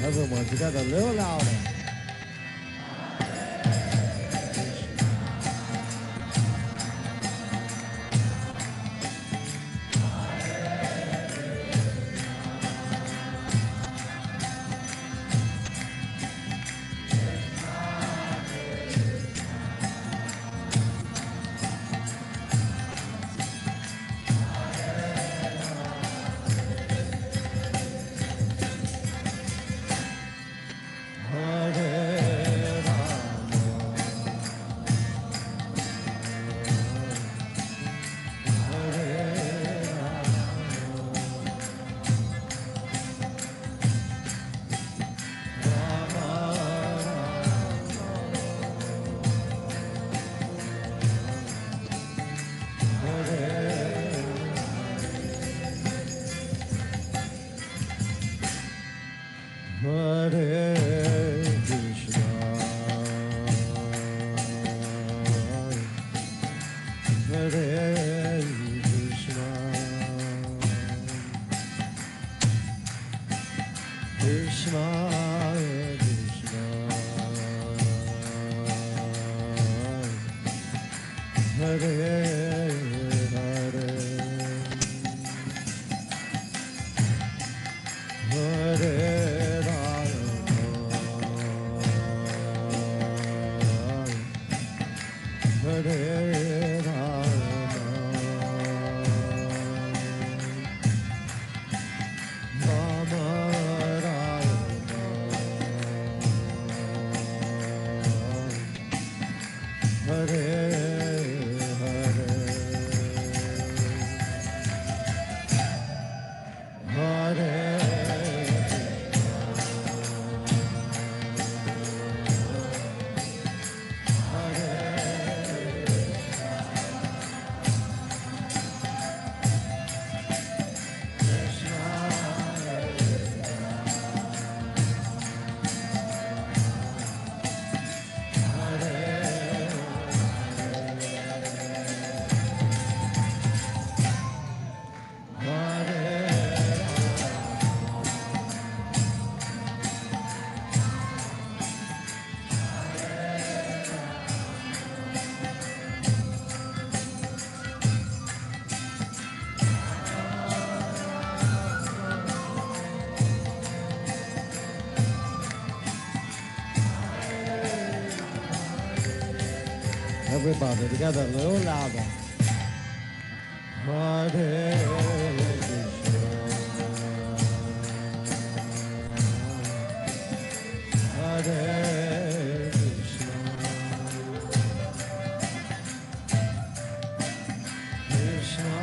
Everyone together a little louder. Everybody together a little louder. Hare Krishna, Hare Krishna, Krishna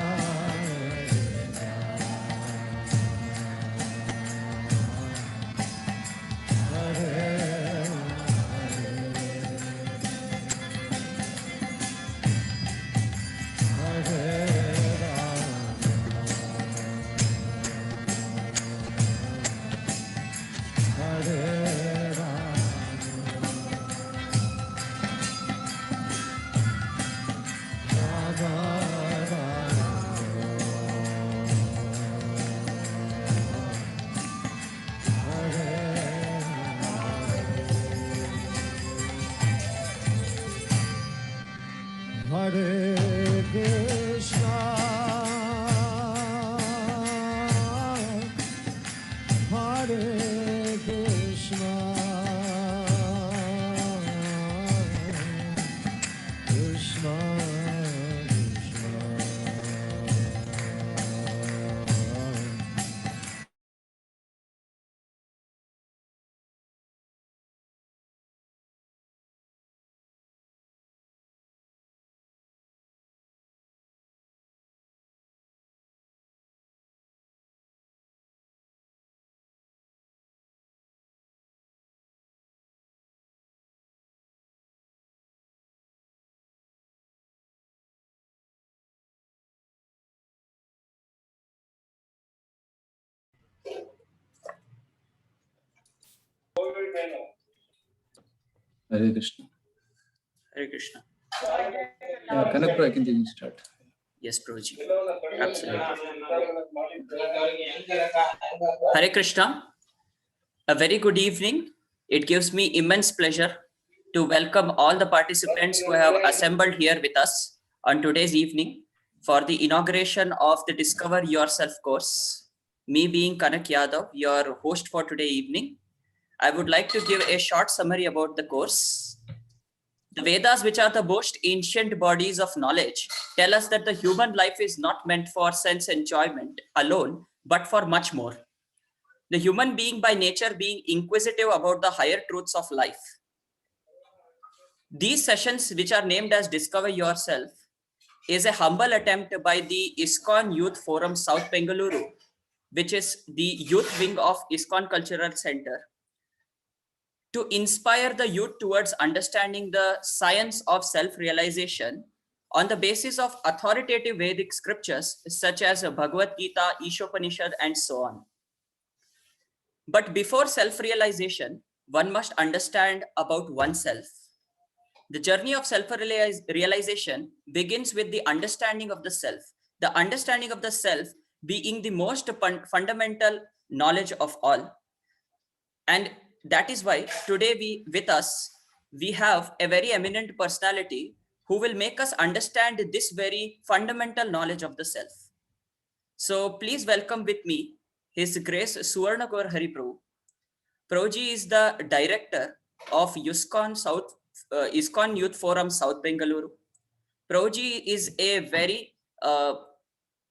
Hare Krishna. Hare Krishna. Yeah, Kanak, I can take it start. Yes, Prabhuji. Absolutely. Hare Krishna. A very good evening. It gives me immense pleasure to welcome all the participants who have assembled here with us on today's evening for the inauguration of the Discover Yourself course. Me being Kanak Yadav, your host for today evening, I would like to give a short summary about the course. The Vedas, which are the most ancient bodies of knowledge, tell us that the human life is not meant for sense enjoyment alone, but for much more. The human being by nature being inquisitive about the higher truths of life. These sessions, which are named as Discover Yourself, is a humble attempt by the ISKCON Youth Forum South Bengaluru, which is the youth wing of ISKCON Cultural Center, to inspire the youth towards understanding the science of self-realization on the basis of authoritative Vedic scriptures such as Bhagavad Gita, Ishopanishad, and so on. But before self-realization, one must understand about oneself. The journey of self-realization begins with the understanding of the self. The understanding of the self being the most fundamental knowledge of all. And that is why today we have a very eminent personality who will make us understand this very fundamental knowledge of the self. So please welcome with me His Grace Suvarna Kaur Hari Prabhu. Prabhuji is the director of ISKCON Youth Forum South Bengaluru. Prabhuji is a very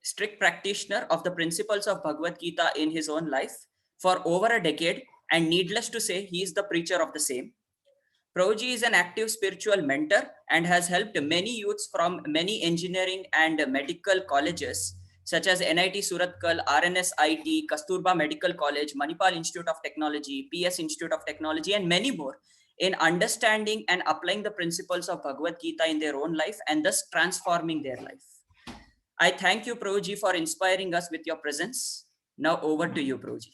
strict practitioner of the principles of Bhagavad Gita in his own life for over a decade, and needless to say, he is the preacher of the same. Prabhuji is an active spiritual mentor and has helped many youths from many engineering and medical colleges such as NIT Surathkal, RNS IT, Kasturba Medical College, Manipal Institute of Technology, PS Institute of Technology, and many more in understanding and applying the principles of Bhagavad Gita in their own life and thus transforming their life. I thank you, Prabhuji, for inspiring us with your presence. Now over to you, Prabhuji.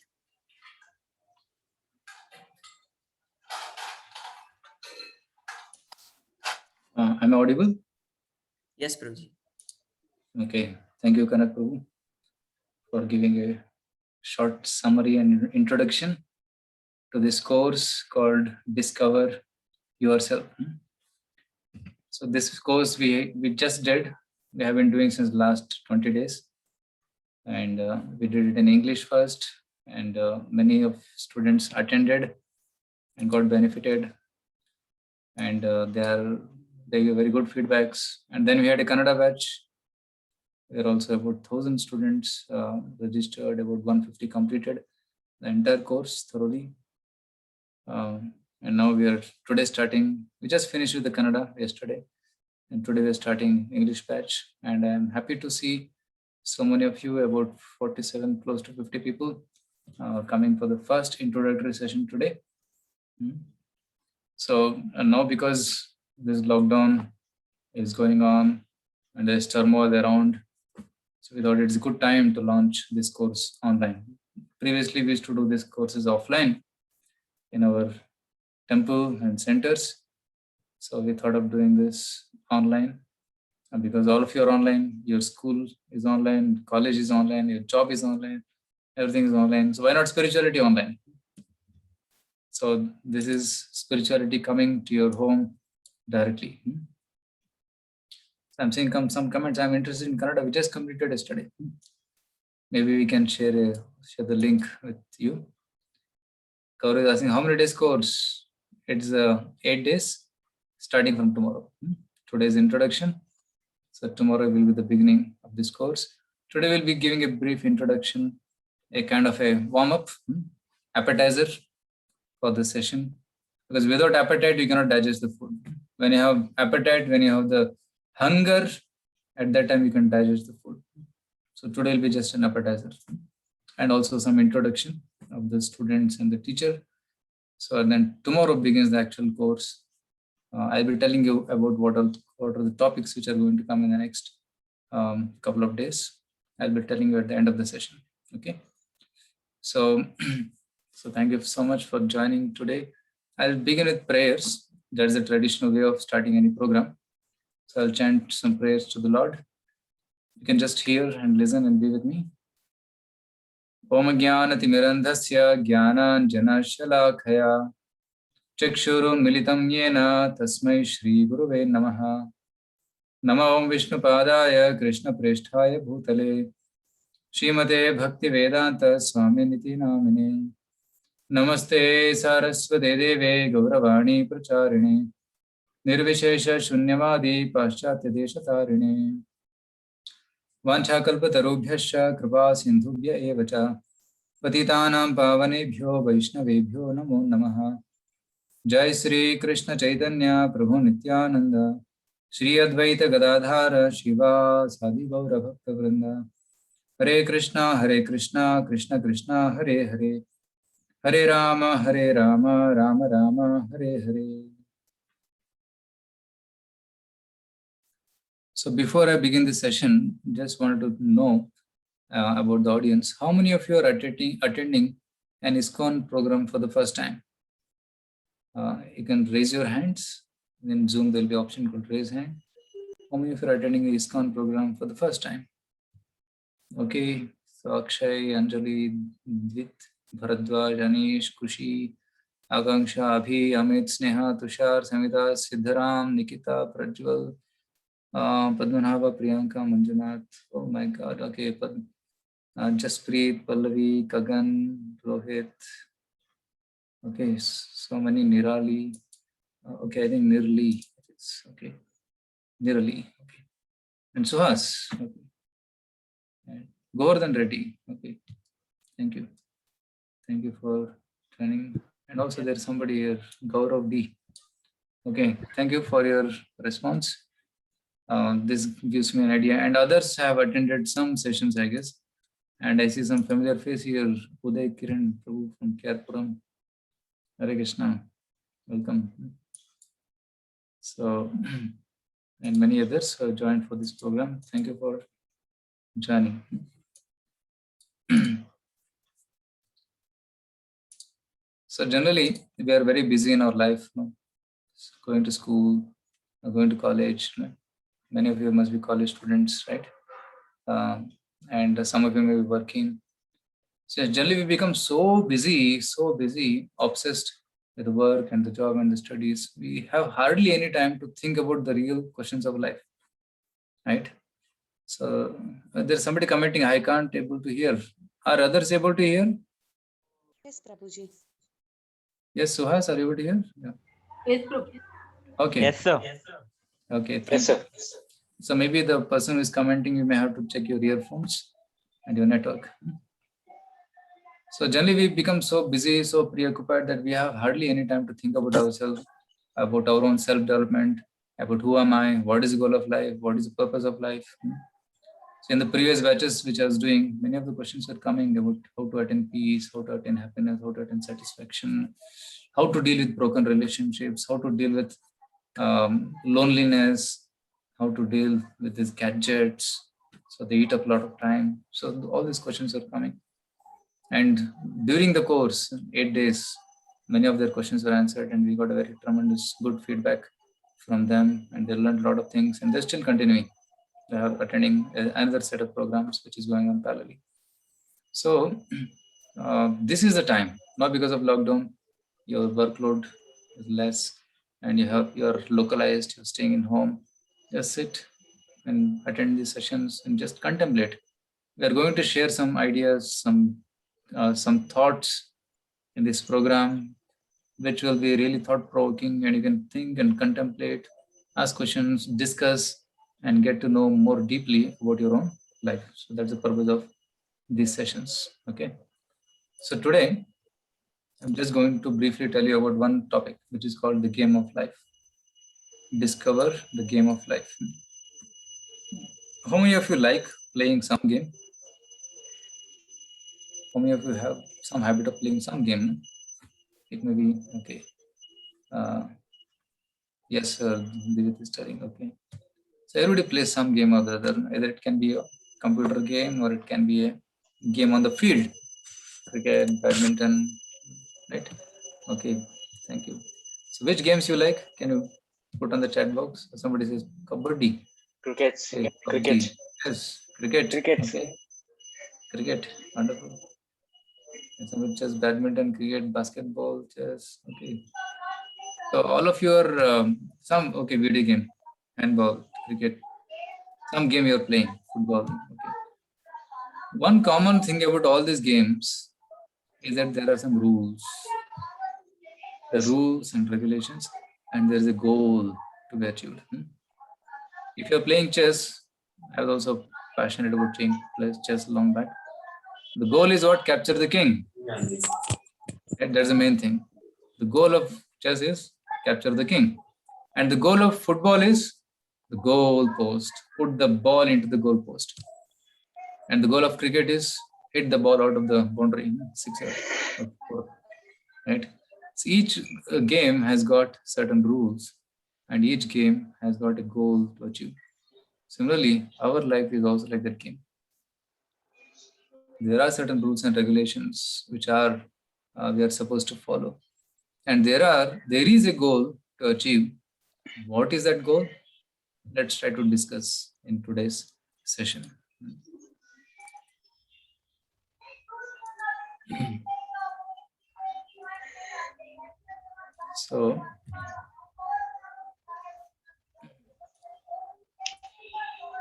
I'm audible? Yes, Prabhuji. Okay. Thank you, Kanak Prabhu, for giving a short summary and introduction to this course called Discover Yourself. So this course we just did. We have been doing since last 20 days. And we did it in English first. And many of students attended and got benefited. And they gave very good feedbacks. And then we had a Kannada batch. There are also about 1,000 students registered, about 150 completed the entire course thoroughly. And now we are today starting, we just finished with the Kannada yesterday. And today we're starting English batch. And I'm happy to see so many of you, about 47, close to 50 people coming for the first introductory session today. So now because this lockdown is going on and there's turmoil around, so we thought it's a good time to launch this course online. Previously, we used to do these courses offline in our temple and centers. So we thought of doing this online. And because all of you are online, your school is online, college is online, your job is online, everything is online. So why not spirituality online? So this is spirituality coming to your home directly. I'm seeing some comments. I'm interested in Kannada. We just completed yesterday. Maybe we can share the link with you. Kaur is asking how many days course? It's 8 days, starting from tomorrow. Today's introduction. So tomorrow will be the beginning of this course. Today we'll be giving a brief introduction, a kind of a warm-up, appetizer for the session. Because without appetite, you cannot digest the food. When you have appetite, when you have the hunger, at that time you can digest the food. So today will be just an appetizer. And also some introduction of the students and the teacher. So then tomorrow begins the actual course. I'll be telling you about what are the topics which are going to come in the next couple of days. I'll be telling you at the end of the session. Okay. So, so thank you so much for joining today. I'll begin with prayers. That's the traditional way of starting any program. So I'll chant some prayers to the Lord. You can just hear and listen and be with me. Om Jnanatimirandhasya Jnananjanashalakaya Chakshurunmilitam Yena Tasmai Shri Guruve Namaha. Namo Om Vishnupadaya Krishna Presthaya Bhutale Srimate Bhakti Vedanta Swami Niti Namine. Namaste Saraswate Deve Gauravani Pracharine Nirvishesha Shunyavadi Paschatya Deshatarine Vanchakalpatarubhyascha Kripa Sindhubhya Evacha Patitanam Pavanebhyo Vaishnavebhyo Namo Namaha. Jai Sri Krishna Chaitanya Prabhu Nityananda Shri Advaita Gadadhara Shiva Sadi Gaura Bhakta Vrinda. Hare Krishna Krishna Krishna Hare Hare Hare Rama Rama Rama Hare Hare. So before I begin the session, just wanted to know about the audience. How many of you are attending an ISKCON program for the first time? You can raise your hands. In Zoom, there'll be an option called raise hand. How many of you are attending the ISKCON program for the first time? Okay, so Akshay, Anjali, Dwit, Bharadwaj, Anish, Kushi, Akanksha, Abhi, Amit, Sneha, Tushar, Samita, Siddharam, Nikita, Prajwal, Padmanabha, Priyanka, Manjunath. Oh my God. Okay, Jaspreet, Pallavi, Kagan, Rohit. Okay, so many. Nirali. Okay, I think Nirli. Okay, Nirali. Okay, and Suhas. Okay. And Govardhan Reddy. Okay, thank you. Thank you for joining. And also there's somebody here, Gaurav D. Okay, thank you for your response. This gives me an idea. And others have attended some sessions, I guess. And I see some familiar face here. Uday Kiran Prabhu from Kerpuram. Hare Krishna. Welcome. So, and many others who have joined for this program. Thank you for joining. So generally, we are very busy in our life, going to school, going to college. Many of you must be college students, right? And some of you may be working. So generally, we become so busy, obsessed with the work and the job and the studies. We have hardly any time to think about the real questions of life, right? So there's somebody commenting, I can't able to hear. Are others able to hear? Yes, Prabhuji. Yes, Suhas, are you able to hear? Yeah. Yes, Prabhu. Okay. Yes, sir. Okay. Yes, sir. So maybe the person who is commenting, you may have to check your earphones and your network. So generally we become so busy, so preoccupied that we have hardly any time to think about ourselves, about our own self-development, about who am I, what is the goal of life, what is the purpose of life. So in the previous batches which I was doing, many of the questions were coming about how to attain peace, how to attain happiness, how to attain satisfaction, how to deal with broken relationships, how to deal with loneliness, how to deal with these gadgets. So they eat up a lot of time. So all these questions are coming. And during the course, 8 days, many of their questions were answered and we got a very tremendous good feedback from them and they learned a lot of things and they're still continuing. They are attending another set of programs which is going on parallelly. So this is the time, not because of lockdown, your workload is less and you're localized, you're staying in home. Just sit and attend these sessions and just contemplate. We are going to share some ideas, some thoughts in this program, which will be really thought-provoking, and you can think and contemplate, ask questions, discuss, and get to know more deeply about your own life. So that's the purpose of these sessions. Okay. So today, I'm just going to briefly tell you about one topic, which is called the game of life. Discover the game of life. How many of you like playing some game? How many of you have some habit of playing some game? It may be, okay. Yes, sir, Divit is telling, okay. So everybody plays some game or the other. Either it can be a computer game or it can be a game on the field. Cricket, badminton, right? Okay, thank you. So which games you like? Can you put on the chat box? Somebody says kabaddi. Crickets. Okay, Cricket. PUBG. Yes, cricket. Cricket. Okay, cricket. Wonderful. And some chess, badminton, cricket, basketball, chess. Okay. So all of your some okay video game, handball, cricket. Some game you're playing, football. Okay. One common thing about all these games is that there are some rules. The rules and regulations, and there is a goal to be achieved. If you're playing chess, I was also passionate about playing chess long back. The goal is what? Capture the king. And that's the main thing. The goal of chess is capture the king. And the goal of football is the goal post. Put the ball into the goal post. And the goal of cricket is hit the ball out of the boundary, 6 or 4. Right? So each game has got certain rules, and each game has got a goal to achieve. Similarly, our life is also like that game. There are certain rules and regulations which are we are supposed to follow, and there is a goal to achieve. What is that goal? Let's try to discuss in today's session. So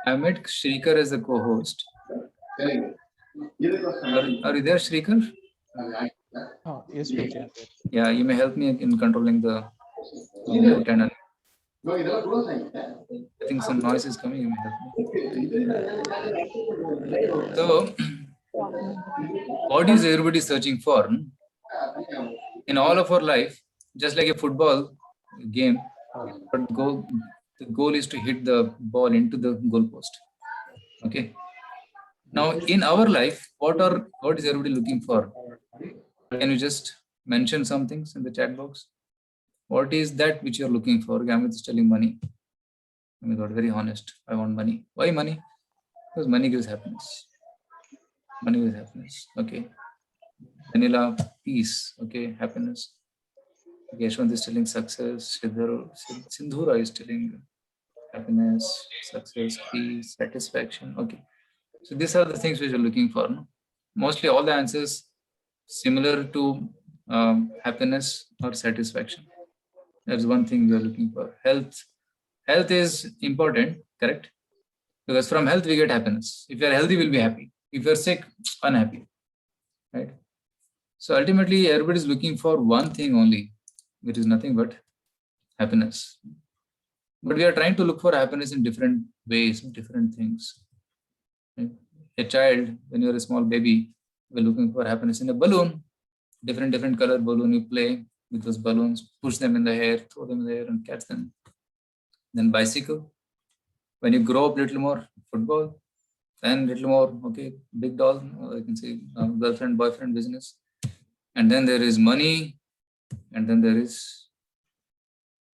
I met Shrikar as a co-host. Are you there, Shrikar? Oh, yes, Prabhuji. Yeah, you may help me in controlling the mute and I think some noise is coming. You may help me. So, what is everybody searching for? In all of our life, just like a football game, but the goal is to hit the ball into the goal post. Okay. Now, in our life, what is everybody looking for? Can you just mention some things in the chat box? What is that which you're looking for? Gamit is telling money. Oh my God, very honest. I want money. Why money? Because money gives happiness. Money gives happiness. Okay. Vanilla, peace. Okay, happiness. Okay, Yashwant is telling success. Sindhura is telling happiness, success, peace, satisfaction. Okay. So these are the things which you're looking for. No? Mostly all the answers similar to happiness or satisfaction. That's one thing we are looking for. Health is important, correct? Because from health we get happiness. If you are healthy, we'll be happy. If you're sick, unhappy, right? So ultimately, everybody is looking for one thing only, which is nothing but happiness. But we are trying to look for happiness in different ways, different things. Right? A child, when you're a small baby, we're looking for happiness in a balloon, different color balloon. You play with those balloons, push them in the air, throw them in the air, and catch them. Then bicycle. When you grow up a little more, football. Then little more, okay, big doll, or I can say girlfriend, boyfriend business. And then there is money, and then there is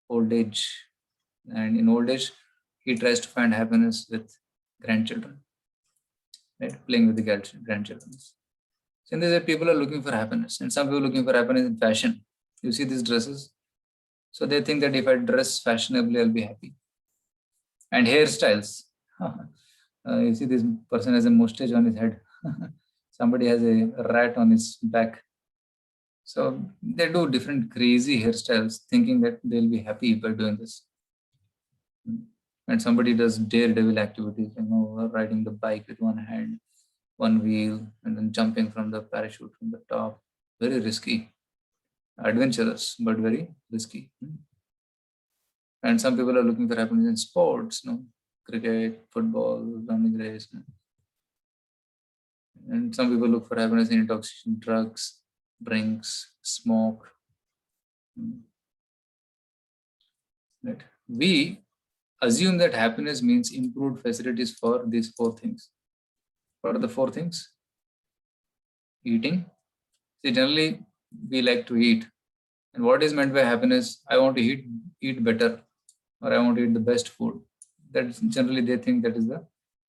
old age. And in old age, he tries to find happiness with grandchildren, right? Playing with the grandchildren. So in this way, people are looking for happiness, and some people are looking for happiness in fashion. You see these dresses, so they think that if I dress fashionably, I'll be happy. And hairstyles. You see this person has a mustache on his head. Somebody has a rat on his back. So they do different crazy hairstyles, thinking that they'll be happy by doing this. And somebody does daredevil activities, riding the bike with one hand, one wheel, and then jumping from the parachute from the top. Very risky, adventurous, but very risky. And some people are looking for happiness in sports, cricket, football, running race. And some people look for happiness in intoxication, drugs, drinks, smoke. Right? We assume that happiness means improved facilities for these 4 things. What are the 4 things? Eating. See, generally we like to eat. And what is meant by happiness? I want to eat better, or I want to eat the best food. That generally they think that is the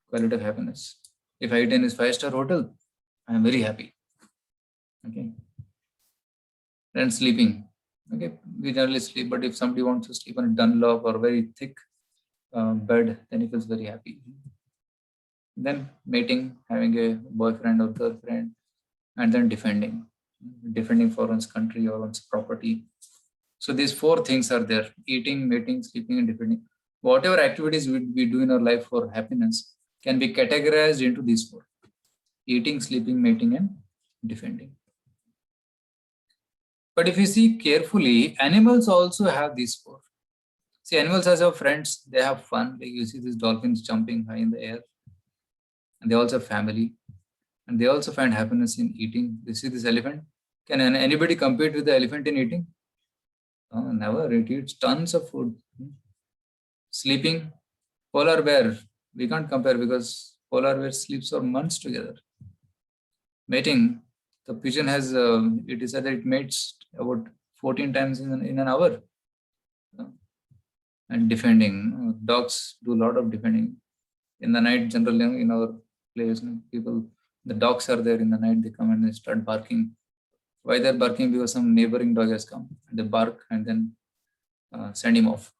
quality of happiness. If I eat in a 5-star hotel, I am very happy. Okay. And sleeping. Okay, we generally sleep, but if somebody wants to sleep on a Dunlop or very thick bed, then he feels very happy. Then mating, having a boyfriend or girlfriend, and then defending for one's country or one's property. So these four things are there: eating, mating, sleeping, and defending. Whatever activities we do in our life for happiness can be categorized into these four: eating, sleeping, mating, and defending. But if you see carefully, animals also have these four. See, animals as our friends, they have fun. Like you see these dolphins jumping high in the air. And they also have family. And they also find happiness in eating. You see this elephant? Can anybody compete with the elephant in eating? Oh, never. It eats tons of food. Sleeping, polar bear, we can't compare because polar bear sleeps for months together. Mating, the pigeon has, it is said that it mates about 14 times in an hour. And defending, dogs do a lot of defending. In the night, generally in our place, people, the dogs are there in the night, they come and they start barking. Why they're barking? Because some neighboring dog has come. And they bark and then send him off.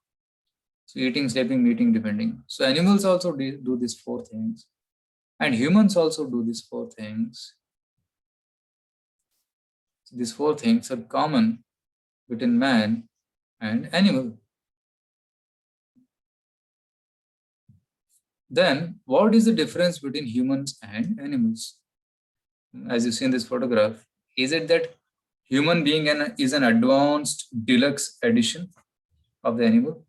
So eating, sleeping, mating, defending. So animals also do these four things. And humans also do these four things. So these four things are common between man and animal. Then what is the difference between humans and animals? As you see in this photograph, is it that human being is an advanced deluxe edition of the animal?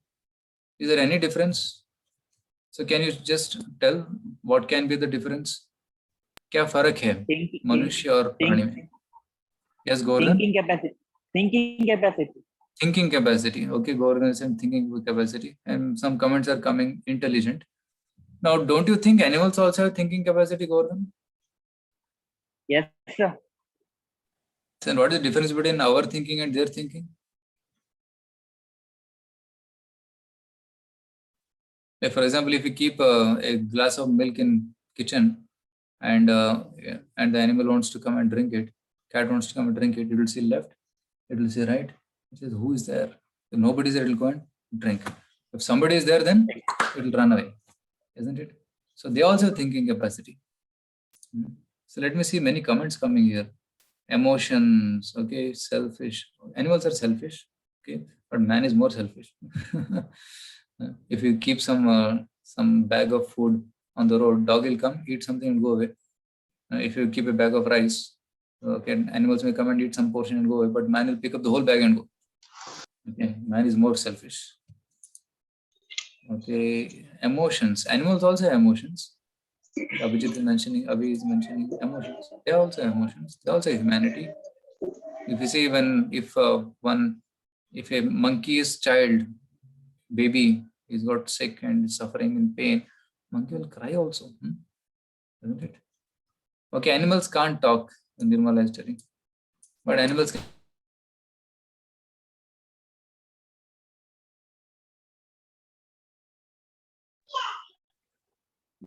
Is there any difference? So can you just tell what can be the difference? क्या फर्क है मनुष्य और प्राणी में? Yes, Gordon. Thinking capacity. Okay, Gordon is saying thinking capacity, and some comments are coming intelligent. Now, don't you think animals also have thinking capacity, Gordon? Yes, sir. Then what is the difference between our thinking and their thinking? Like for example, if you keep a glass of milk in kitchen and the animal wants to come and drink it, cat wants to come and drink it, it will see left, it will see right. It says, who is there? If nobody is there, it will go and drink. If somebody is there, then it will run away, isn't it? So they also have thinking capacity. So let me see many comments coming here. Emotions, okay, selfish. Animals are selfish, okay, but man is more selfish. If you keep some bag of food on the road, dog will come, eat something and go away. If you keep a bag of rice, okay, animals may come and eat some portion and go away, but man will pick up the whole bag and go. Okay, man is more selfish. Okay, emotions. Animals also have emotions. Abhijit is mentioning, Abhi is mentioning emotions. They also have emotions. They also have humanity. If you see if a monkey's child, baby, is got sick and suffering in pain, monkey will cry also, isn't it? Okay, animals can't talk, Nirmala is telling, but animals can.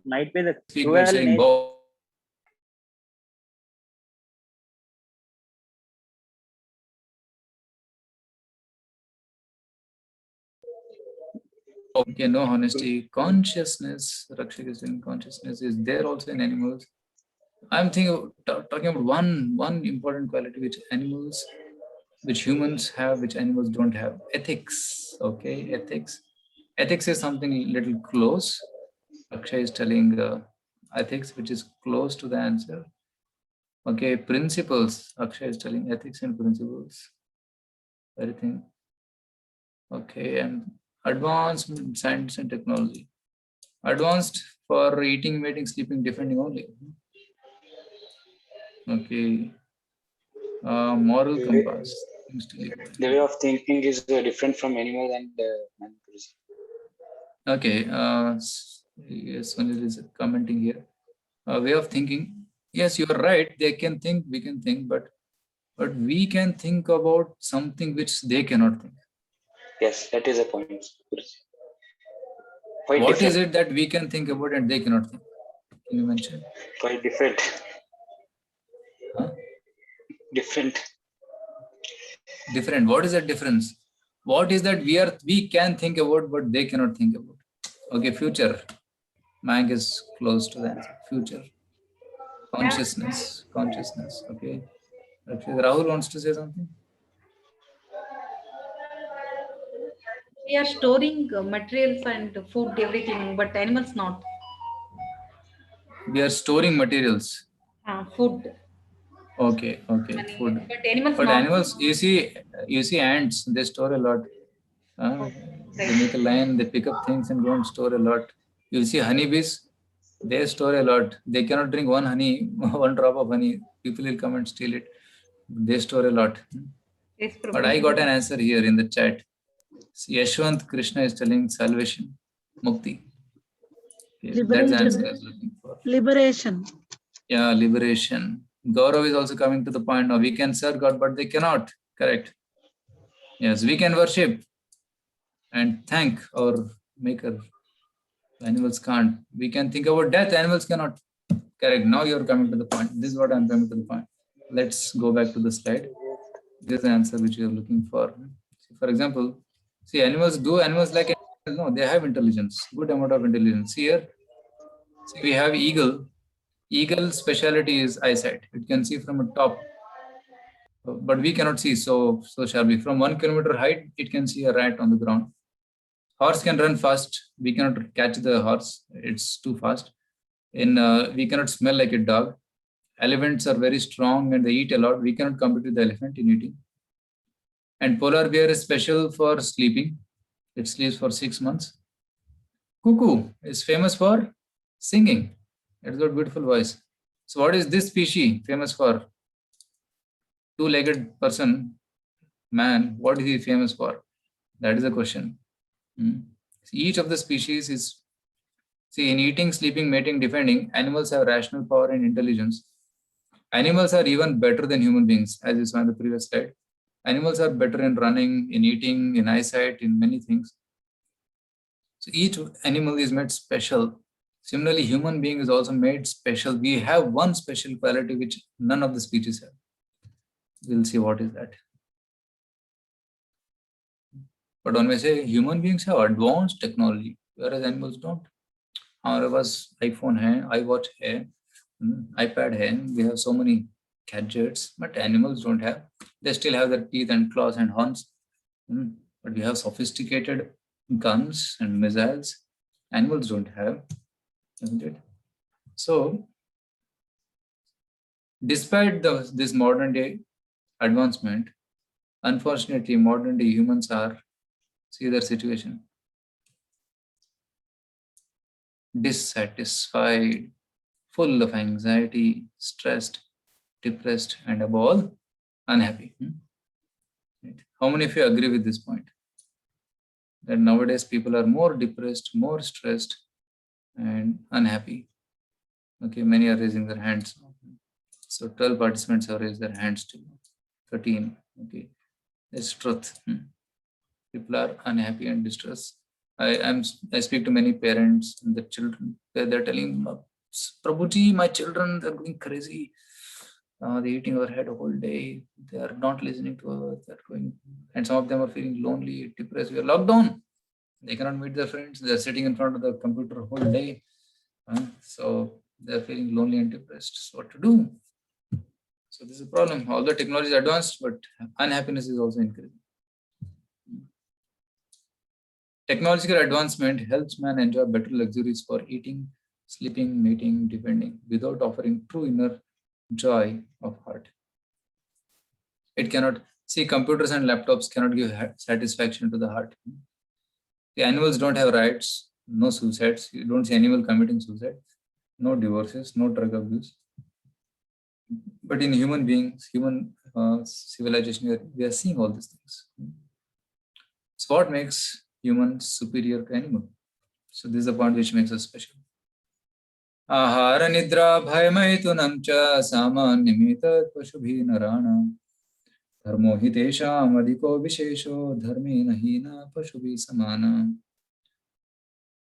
Might be the Speak by saying bow. Okay, no honesty. Consciousness, Rakshak is saying consciousness is there also in animals. I'm talking about one important quality which humans have, which animals don't have. Ethics. Okay, ethics. Ethics is something little close. Akshay is telling ethics, which is close to the answer. Okay, principles. Akshay is telling ethics and principles. Everything. Okay, and advanced science and technology. Advanced for eating, mating, sleeping, defending only. Okay. Moral compass. The way of thinking is different from animal and man. Okay. Yes, Sunil is commenting here. Way of thinking. Yes, you are right. They can think, we can think, but we can think about something which they cannot think. Yes, that is a point. What is it that we can think about and they cannot think? Can you mention? Quite different. Huh? Different. different. What is that difference? What is that we can think about, but they cannot think about? Okay, future. Mank is close to the answer. Future. Consciousness. Okay. Rahul wants to say something. We are storing materials and food, everything, but animals not. We are storing materials. Food. Okay, food. But animals But not. animals, you see ants, they store a lot. They make a line, they pick up things and go and store a lot. You see honeybees, they store a lot. They cannot drink one honey, one drop of honey. People will come and steal it. They store a lot. Yes, But I got an answer here in the chat. See, Yashwant Krishna is telling salvation, mukti. Okay, that's the answer I was looking for. Liberation. Yeah, liberation. Gaurav is also coming to the point now. We can serve God, but they cannot. Correct. Yes, we can worship and thank our maker. Animals can't. We can think about death. Animals cannot. Correct. Now you're coming to the point. This is what I'm coming to the point. Let's go back to the slide. This is the answer which you're looking for. For example, see, animals like animals? No, they have intelligence, good amount of intelligence. Here, see, we have eagle. Eagle's specialty is eyesight. It can see from a top, but we cannot see so sharply. From 1 kilometer height, it can see a rat on the ground. Horse can run fast. We cannot catch the horse. It's too fast. We cannot smell like a dog. Elephants are very strong and they eat a lot. We cannot compete with the elephant in eating. And polar bear is special for sleeping. It sleeps for 6 months. Cuckoo is famous for singing. It's got beautiful voice. So what is this species famous for? Two-legged person, man, what is he famous for? That is the question. Each of the species is, see, in eating, sleeping, mating, defending, animals have rational power and intelligence. Animals are even better than human beings, as you saw in the previous slide. Animals are better in running, in eating, in eyesight, in many things. So each animal is made special. Similarly, human being is also made special. We have one special quality which none of the species have. We'll see what is that. But when we say human beings have advanced technology, whereas animals don't. Our iPhone hai, iWatch hai, iPad hai. We have so many gadgets, but animals don't have. They still have their teeth and claws and horns. But we have sophisticated guns and missiles. Animals don't have, isn't it? So, despite this modern day advancement, unfortunately, modern day humans are, see their situation, dissatisfied, full of anxiety, stressed, depressed, and above all, unhappy. Right? How many of you agree with this point? That nowadays people are more depressed, more stressed, and unhappy. Okay, many are raising their hands. So 12 participants have raised their hands to 13. Okay, it's truth. People are unhappy and distressed. I speak to many parents and the children. They're telling, Prabhuji, my children, they're going crazy. They're eating our head a whole day. They are not listening to us. They're going, and some of them are feeling lonely, depressed. We are locked down. They cannot meet their friends. They're sitting in front of the computer a whole day. So they're feeling lonely and depressed. So what to do? So this is a problem. All the technology is advanced, but unhappiness is also increasing. Technological advancement helps man enjoy better luxuries for eating, sleeping, mating, defending, without offering true inner joy of heart. It cannot, see, computers and laptops cannot give satisfaction to the heart. The animals don't have rights, no suicides. You don't see animal committing suicide, no divorces, no drug abuse. But in human beings, human civilization, we are seeing all these things. So what makes humans superior to animal? So this is the point which makes us special. Ahara nidra bhayamaitunam cha samanyamita pashubhi narana dharmo hitesham adhiko vishesho dharmena hina pashubhi samana.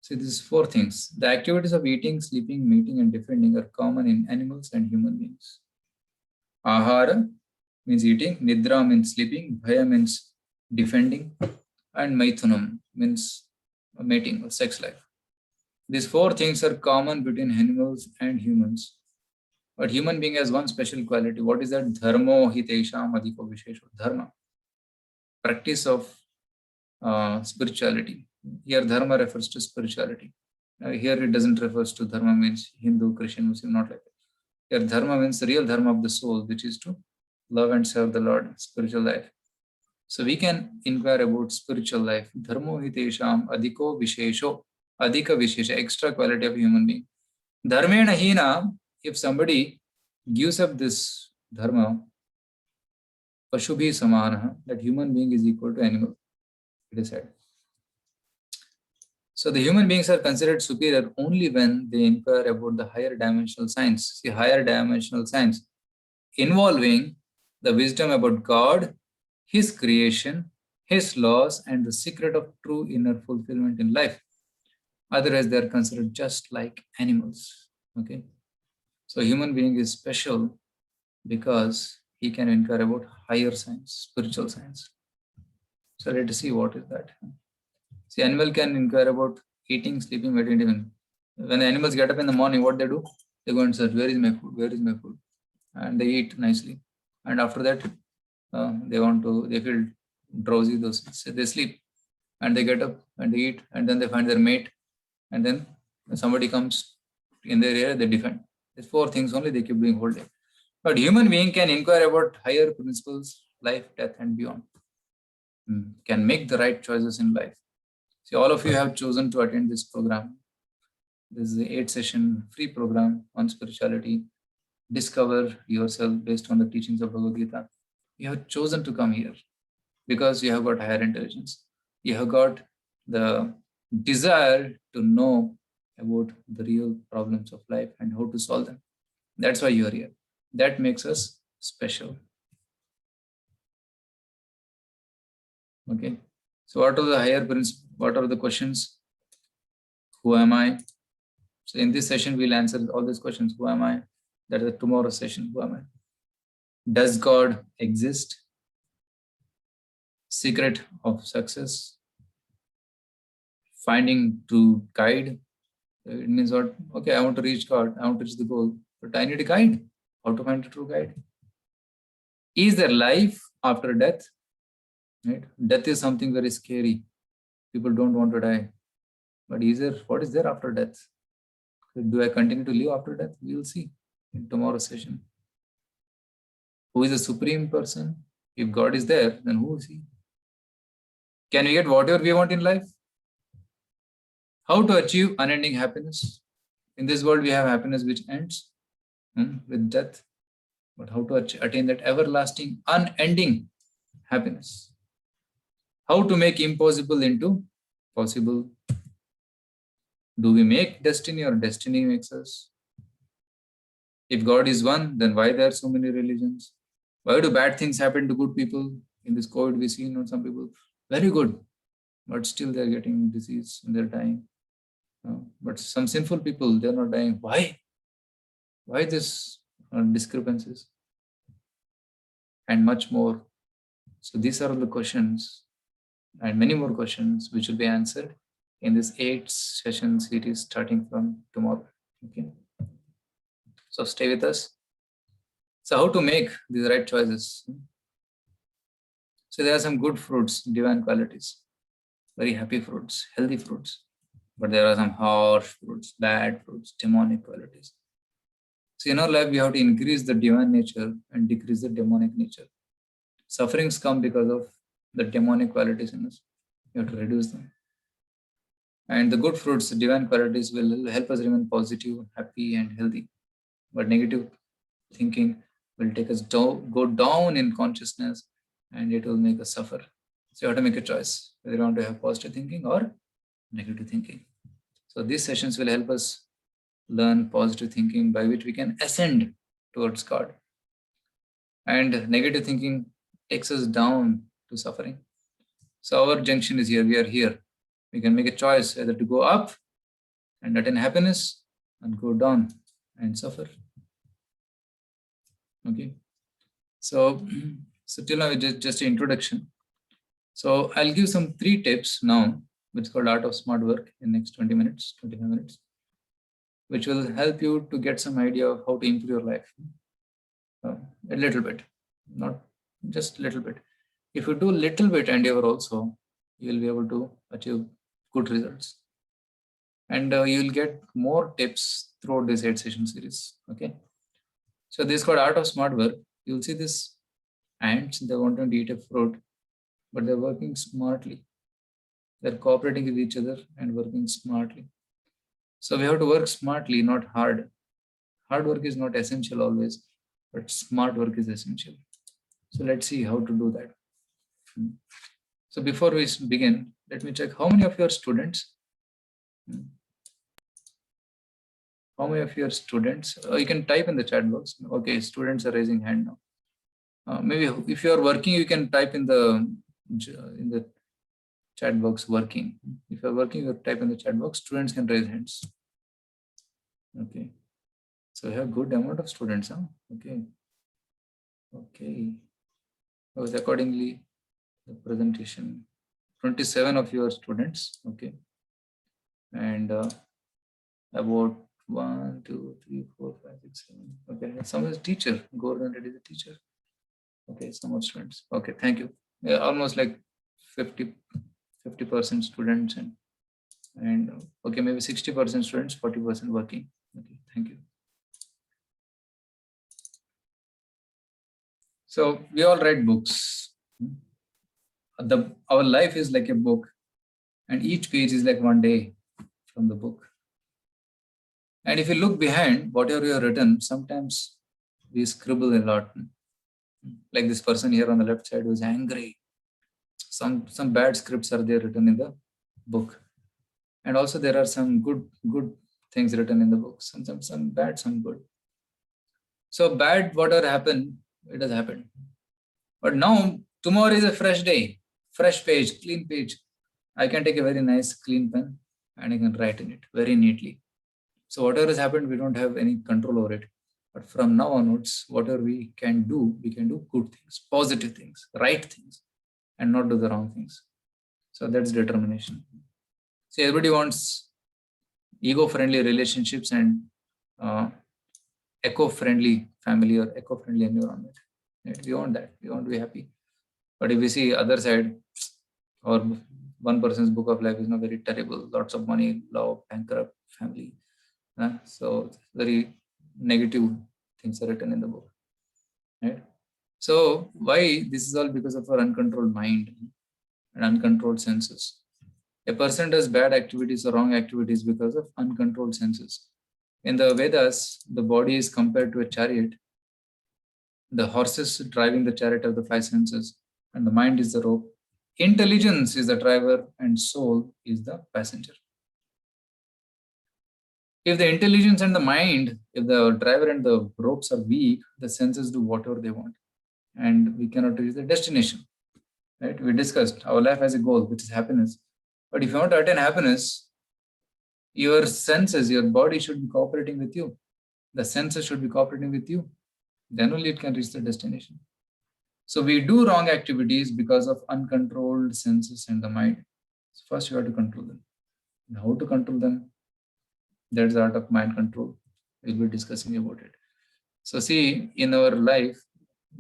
See, these 4 things. The activities of eating, sleeping, mating, and defending are common in animals and human beings. Ahara, means eating, Nidra means sleeping, Bhaya means defending, and Maithunam means mating or sex life. These four things are common between animals and humans. But human being has one special quality. What is that? Dharmo hitesham adhiko vishesho. Dharma. Practice of spirituality. Here dharma refers to spirituality. Here it doesn't refer to dharma means Hindu, Christian, Muslim, not like that. Here dharma means the real dharma of the soul, which is to love and serve the Lord, spiritual life. So we can inquire about spiritual life. Dharmo hitesham adhiko vishesho. Adhika vishesha, extra quality of human being. Dharmena hina, if somebody gives up this dharma, Pashubhi samana, that human being is equal to animal, it is said. So the human beings are considered superior only when they inquire about the higher dimensional science. See, higher dimensional science involving the wisdom about God, His creation, His laws, and the secret of true inner fulfillment in life. Otherwise, they are considered just like animals. Okay. So human being is special because he can inquire about higher science, spiritual science. So let us see what is that. See, animal can inquire about eating, sleeping, meditating. When the animals get up in the morning, what they do? They go and search, where is my food? Where is my food? And they eat nicely. And after that, they feel drowsy, they sleep. And they get up and they eat. And then they find their mate. And then when somebody comes in their area, they defend. These four things only they keep doing whole day. But human being can inquire about higher principles, life, death, and beyond. Can make the right choices in life. See, all of you have chosen to attend this program. This is the 8-session free program on spirituality. Discover yourself based on the teachings of Bhagavad Gita. You have chosen to come here because you have got higher intelligence. You have got the desire to know about the real problems of life and how to solve them. That's why you are here. That makes us special. Okay. So what are the higher principles? What are the questions? Who am I? So in this session, we'll answer all these questions. Who am I? That is the tomorrow session. Who am I? Does God exist? Secret of success. Finding true guide. It means what? Okay, I want to reach God. I want to reach the goal. But I need a guide. How to find a true guide? Is there life after death? Right? Death is something very scary. People don't want to die. But what is there after death? Do I continue to live after death? We will see in tomorrow's session. Who is the supreme person? If God is there, then who is He? Can we get whatever we want in life? How to achieve unending happiness? In this world, we have happiness which ends with death. But how to attain that everlasting, unending happiness? How to make impossible into possible? Do we make destiny or destiny makes us? If God is one, then why there are so many religions? Why do bad things happen to good people? In this COVID, we see some people very good, but still they're getting disease and they're dying. But some sinful people, they're not dying. Why? Why this discrepancies? And much more. So these are the questions and many more questions which will be answered in this 8-session series starting from tomorrow. Okay. So stay with us. So how to make these right choices? So there are some good fruits, divine qualities, very happy fruits, healthy fruits. But there are some harsh fruits, bad fruits, demonic qualities. So in our life, we have to increase the divine nature and decrease the demonic nature. Sufferings come because of the demonic qualities in us. You have to reduce them. And the good fruits, the divine qualities will help us remain positive, happy, and healthy. But negative thinking will take us go down in consciousness and it will make us suffer. So you have to make a choice whether you want to have positive thinking or negative thinking. So these sessions will help us learn positive thinking by which we can ascend towards God. And negative thinking takes us down to suffering. So our junction is here. We are here. We can make a choice whether to go up and attain happiness and go down and suffer. Okay. So, so till now, just an introduction. So I'll give some 3 tips now, which is called Art of Smart Work in next 20 minutes, 25 minutes, which will help you to get some idea of how to improve your life. A little bit, not just a little bit. If you do a little bit endeavor also, you will be able to achieve good results. And you will get more tips throughout this 8 session series. Okay. So this is called Art of Smart Work. You will see this ants, they want to eat a fruit, but they're working smartly. They're cooperating with each other and working smartly. So we have to work smartly, not hard. Hard work is not essential always, but smart work is essential. So let's see how to do that. So before we begin, let me check how many of your students. How many of your students? You can type in the chat box. Okay, students are raising hand now. Maybe if you are working, you can type in the chat box working. If you're working, you type in the chat box. Students can raise hands. Okay. So we have good amount of students, huh? Okay. Okay. So accordingly, the presentation, 27 of your students. Okay. And about 1, 2, 3, 4, 5, 6, 7. Okay. Some is teacher. Gordon Reddy is a teacher. Okay. Some more students. Okay. Thank you. Yeah, almost like 50% students and okay, maybe 60% students, 40% working. Okay, thank you. So we all read books. Our life is like a book, and each page is like one day from the book. And if you look behind whatever you have written, sometimes we scribble a lot. Like this person here on the left side was angry. Some bad scripts are there written in the book, and also there are some good things written in the book. Some bad, some good. So bad, whatever happened, it has happened. But now tomorrow is a fresh day, fresh page, clean page. I can take a very nice clean pen and I can write in it very neatly. So whatever has happened, we don't have any control over it. But from now onwards, whatever we can do good things, positive things, right things, and not do the wrong things. So that's determination. So everybody wants ego-friendly relationships and eco-friendly family or eco-friendly environment. Right? We want that. We want to be happy. But if we see other side, or one person's book of life is not very terrible. Lots of money, love, bankrupt, family. So very negative things are written in the book. Right? So why? This is all because of our uncontrolled mind and uncontrolled senses. A person does bad activities or wrong activities because of uncontrolled senses. In the Vedas, the body is compared to a chariot. The horses driving the chariot are the 5 senses, and the mind is the rope. Intelligence is the driver, and soul is the passenger. If the intelligence and the mind, if the driver and the ropes are weak, the senses do whatever they want, and we cannot reach the destination. Right? We discussed our life has a goal, which is happiness. But if you want to attain happiness, your senses, your body should be cooperating with you. The senses should be cooperating with you. Then only it can reach the destination. So we do wrong activities because of uncontrolled senses and the mind. So first you have to control them. And how to control them? That's the art of mind control. We'll be discussing about it. So see, in our life,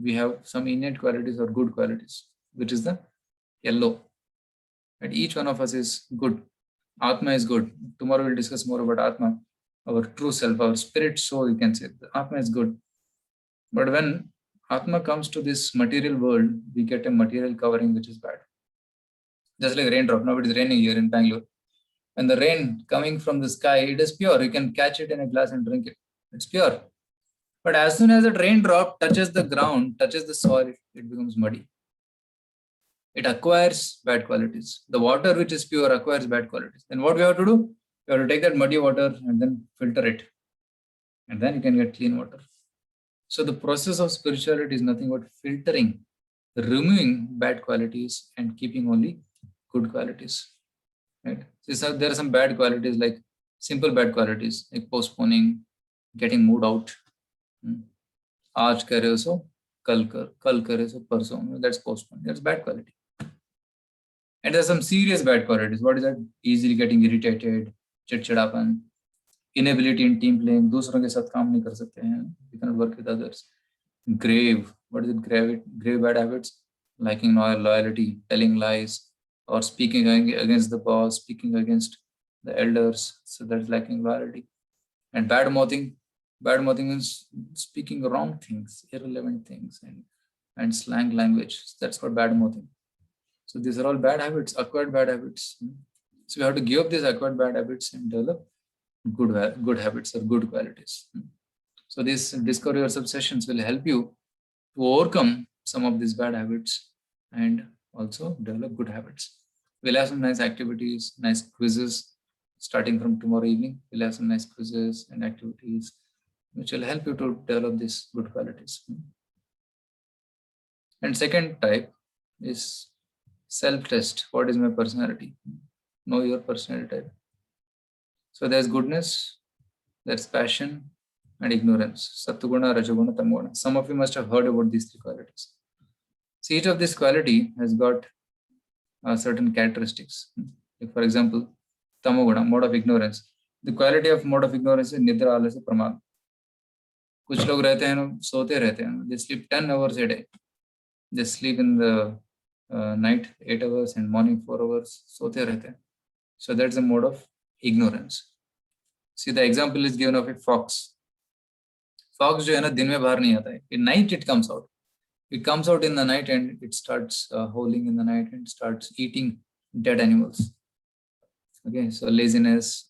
we have some innate qualities or good qualities, which is the yellow. And each one of us is good. Atma is good. Tomorrow we'll discuss more about Atma, our true self, our spirit soul, you can say. The Atma is good. But when Atma comes to this material world, we get a material covering which is bad. Just like raindrop. Now it is raining here in Bangalore. And the rain coming from the sky, it is pure. You can catch it in a glass and drink it. It's pure. But as soon as that raindrop touches the ground, touches the soil, it becomes muddy. It acquires bad qualities. The water which is pure acquires bad qualities. Then what we have to do? We have to take that muddy water and then filter it. And then you can get clean water. So the process of spirituality is nothing but filtering, removing bad qualities and keeping only good qualities. Right? So there are some bad qualities, like simple bad qualities, like postponing, getting moved out, aaj kar rahe ho, so kal kare, so parson, that's postpone. That's bad quality. And there's some serious bad qualities. What is that? Easily getting irritated, chidchidapan, inability in team playing, दूसरों के साथ काम नहीं कर सकते हैं, you cannot work with others. Grave, what is it? Grave bad habits, lacking loyalty, telling lies, or speaking against the boss, speaking against the elders, so that's lacking loyalty. And bad mouthing means speaking wrong things, irrelevant things, and slang language. That's called bad mouthing. So these are all bad habits, acquired bad habits. So we have to give up these acquired bad habits and develop good habits or good qualities. So these discover yourself sessions will help you to overcome some of these bad habits and also develop good habits. We'll have some nice activities, nice quizzes. Starting from tomorrow evening, we'll have some nice quizzes and activities which will help you to develop these good qualities. And second type is self-test. What is my personality? Know your personality type. So there's goodness, there's passion, and ignorance. Sattuguna, Rajoguna, Tamoguna. Some of you must have heard about these three qualities. So each of this quality has got certain characteristics. Like for example, Tamoguna, mode of ignorance. The quality of mode of ignorance is Nidra Alasya Pramad. कुछ लोग रहते हैं सोते रहते हैं. They sleep 10 hours a day. They sleep in the night 8 hours and morning 4 hours. सोते रहते हैं. So that's a mode of ignorance. See, the example is given of a fox. Fox जो है ना दिन में बाहर नहीं आता है. In night it comes out. It comes out in the night and it starts howling in the night and starts eating dead animals. Okay, so laziness,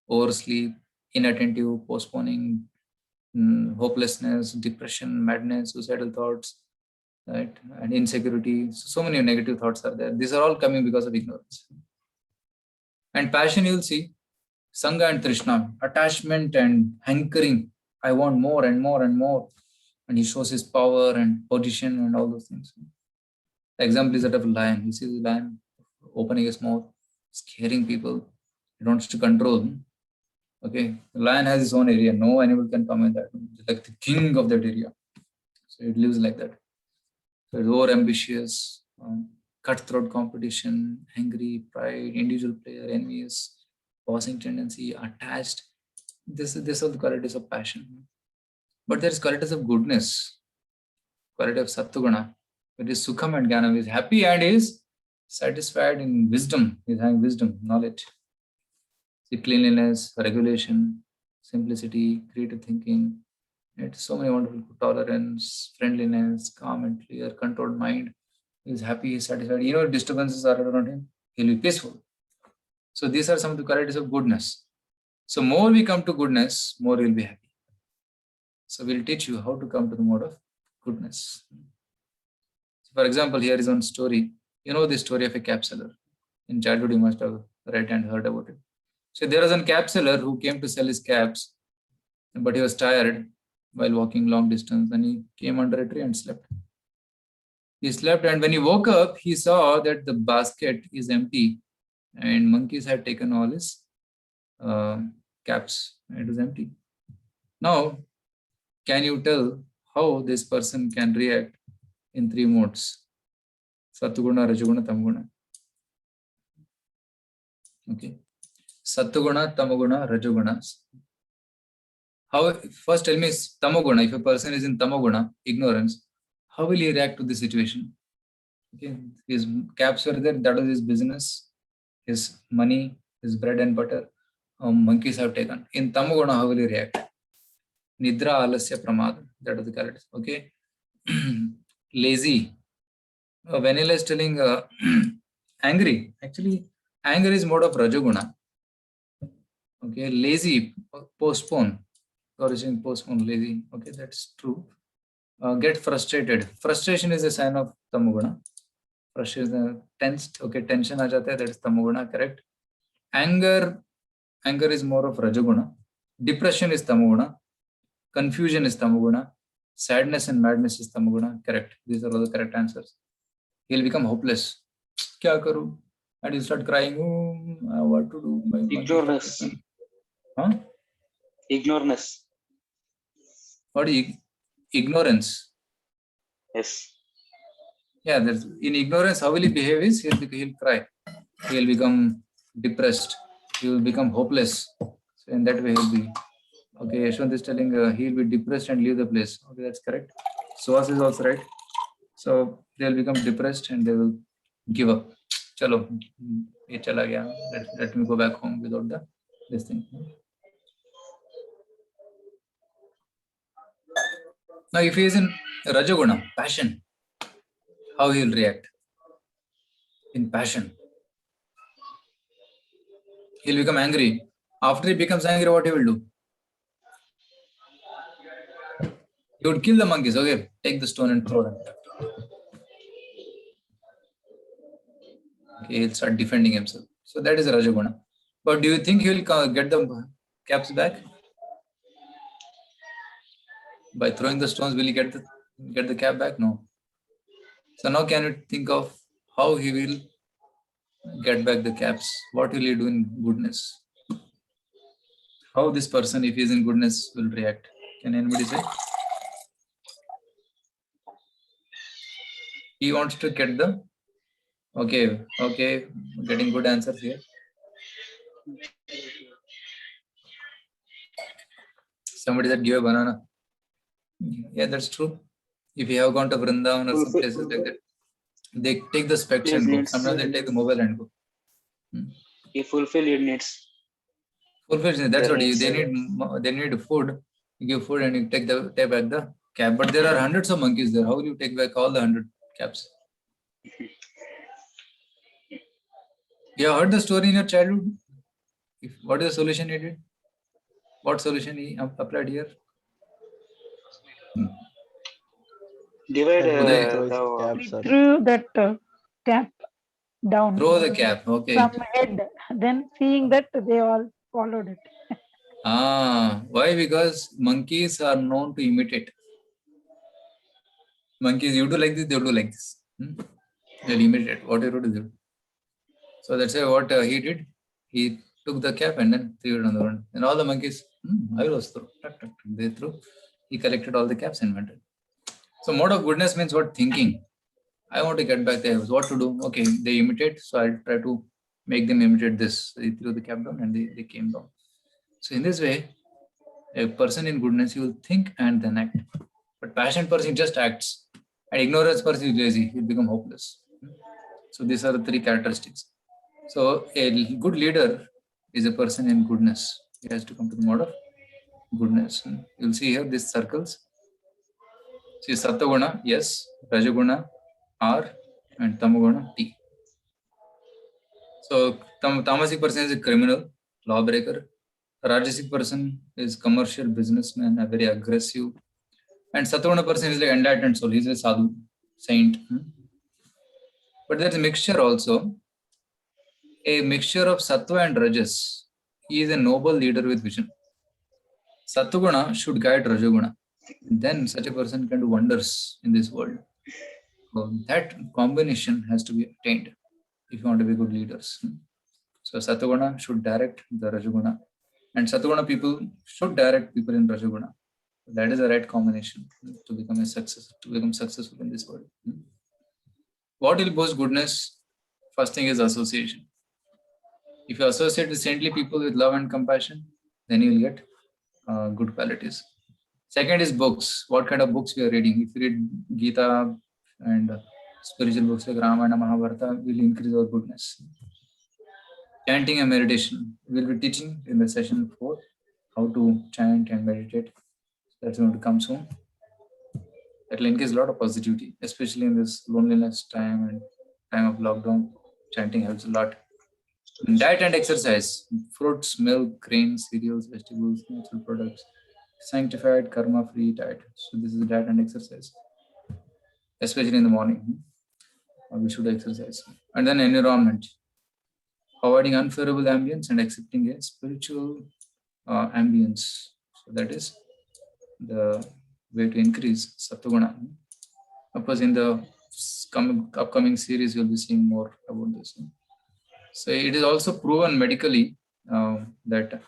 oversleep, inattentive, postponing, hopelessness, depression, madness, suicidal thoughts, right, and insecurity. So many negative thoughts are there. These are all coming because of ignorance. And passion, you'll see, Sangha and Trishna, attachment and hankering. I want more and more and more. And he shows his power and position and all those things. The example is that of a lion. You see the lion opening his mouth, scaring people. He wants to control. Okay, the lion has his own area. No animal can come in that. It's like the king of that area. So it lives like that. So it's over ambitious, cutthroat competition, angry, pride, individual player, envious, bossing tendency, attached. This are the qualities of passion. But there is qualities of goodness, quality of Sattuguna. It is Sukham and Jnanam. He is happy and is satisfied in wisdom. He is having wisdom, knowledge. See, cleanliness, regulation, simplicity, creative thinking. It's so many wonderful tolerance, friendliness, calm and clear, controlled mind. He is happy, he is satisfied. You know, disturbances are around him. He'll be peaceful. So these are some of the qualities of goodness. So more we come to goodness, more you'll be happy. So we'll teach you how to come to the mode of goodness. So for example, here is one story. You know the story of a cap seller. In childhood, you must have read and heard about it. So there was a cap seller who came to sell his caps, but he was tired while walking long distance, and he came under a tree and slept. He slept, and when he woke up, he saw that the basket is empty and monkeys had taken all his caps. It was empty. Now, can you tell how this person can react in three modes? Sattuguna, Rajoguna, Tamoguna. Okay. Sattuguna, Tamoguna, Rajoguna. How? First tell me Tamoguna. If a person is in Tamoguna, ignorance, how will he react to the situation? Okay. His caps were there, that was his business, his money, his bread and butter. Monkeys have taken. In Tamoguna, how will he react? Nidra Alasya Pramad. That was the character. Okay. Lazy. Vanilla is telling angry. Actually, anger is mode of Rajoguna. Okay. Lazy, postpone. Origin postpone, lazy. Okay, that's true. Get frustrated. Frustration is a sign of Tamoguna. Frustration, tensed. Okay, tension aa jata hai, that is Tamoguna, correct. Anger is more of Rajoguna. Depression is Tamoguna. Confusion is Tamoguna. Sadness and madness is Tamoguna. Correct. These are all the correct answers. He'll become hopeless. Kya karu? And he'll start crying. Oh, what to do? Ignorance. Huh? Ignorance. What is ignorance? Yes. Yeah, there's in ignorance, how will he behave is he'll cry. He'll become depressed. He will become hopeless. So in that way, he'll be okay. Yashwant is telling he'll be depressed and leave the place. Okay, that's correct. Suhas is also right. So they'll become depressed and they will give up. Chalo, ye chala gaya. Let me go back home without this thing. Now, if he is in Rajaguna, passion, how he will react? In passion, he'll become angry. After he becomes angry, what he will do? He would kill the monkeys. Okay, take the stone and throw them. Okay, he'll start defending himself. So that is Rajaguna. But do you think he will get the caps back? By throwing the stones, will he get the cap back? No. So now can you think of how he will get back the caps? What will he do in goodness? How this person, if he is in goodness, will react? Can anybody say? He wants to get the okay, getting good answers here. Somebody said give a banana. Yeah, that's true. If you have gone to Vrindavan or some places like that, they take the specs and go. Sometimes they take the mobile and go. He fulfill your needs. Fulfills it. That's what they need food. You give food and you take back the cap. But there are hundreds of monkeys there. How will you take back all the 100 caps? You have heard the story in your childhood? What is the solution he did? What solution he applied here? Divide Caps He are threw that cap down Throw the cap. Okay. from head. Then seeing that, they all followed it. Why? Because monkeys are known to imitate. Monkeys, you do like this, they do like this. They'll imitate whatever you do. So that's why what he did, he took the cap and then threw it on the ground. And all the monkeys, I was through. They threw. He collected all the caps and went. So mode of goodness means what? Thinking. I want to get back there. What to do? Okay, they imitate. So I'll try to make them imitate this. They threw the cap down and they came down. So in this way, a person in goodness, he will think and then act. But passionate person just acts. And ignorance person is lazy. He'll become hopeless. So these are the three characteristics. So a good leader is a person in goodness. He has to come to the mode of goodness. You'll see here these circles. See Sattva-guna, yes, Rajaguna, R, and Tamaguna, T. So Tamasic person is a criminal, lawbreaker. Rajasic person is commercial businessman, a very aggressive. And Sattva-guna person is like enlightened soul. He's a sadhu, saint. But there's a mixture also. A mixture of Sattva and Rajas. He is a noble leader with vision. Sattva-guna should guide Rajaguna. Then such a person can do wonders in this world. So that combination has to be attained if you want to be good leaders. So Sattva-guna should direct the Rajaguna. And Sattva-guna people should direct people in Rajaguna. That is the right combination to become successful in this world. What will boost goodness? First thing is association. If you associate with saintly people with love and compassion, then you will get good qualities. Second is books. What kind of books we are reading? If you read Gita and spiritual books like Ramayana, Mahabharata, will increase our goodness. Chanting and meditation. We will be teaching in the session 4 how to chant and meditate. That's going to come soon. That will increase a lot of positivity, especially in this loneliness time and time of lockdown. Chanting helps a lot. Diet and exercise. Fruits, milk, grains, cereals, vegetables, natural products. Sanctified, karma-free diet. So this is diet and exercise. Especially in the morning. We should exercise. And then environment. Avoiding unfavorable ambience and accepting a spiritual ambience. So that is the way to increase Sattva-guna. Of course, in the upcoming series, you'll be seeing more about this. So it is also proven medically that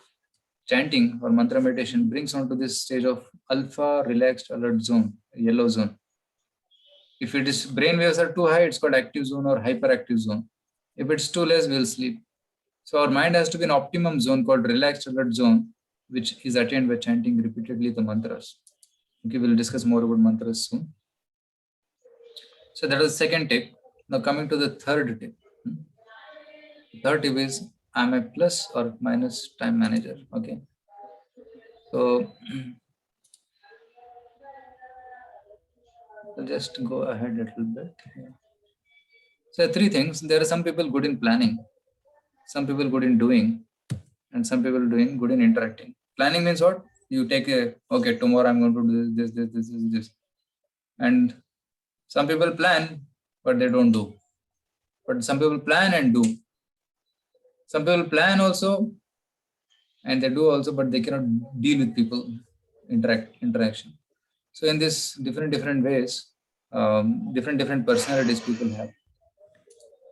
chanting or mantra meditation brings on to this stage of alpha relaxed alert zone, yellow zone. If it is brain waves are too high, it's called active zone or hyperactive zone. If it's too less, we'll sleep. So our mind has to be an optimum zone called relaxed alert zone, which is attained by chanting repeatedly the mantras. Okay, we'll discuss more about mantras soon. So that was the second tip. Now coming to the third tip. The third tip is I'm a plus or minus time manager. Okay. So I'll just go ahead a little bit. So three things. There are some people good in planning, some people good in doing, and some people doing good in interacting. Planning means what? You take okay, tomorrow I'm going to do this. And some people plan, but they don't do. But some people plan and do. Some people plan also, and they do also, but they cannot deal with people, interaction. So in this different ways, different personalities people have.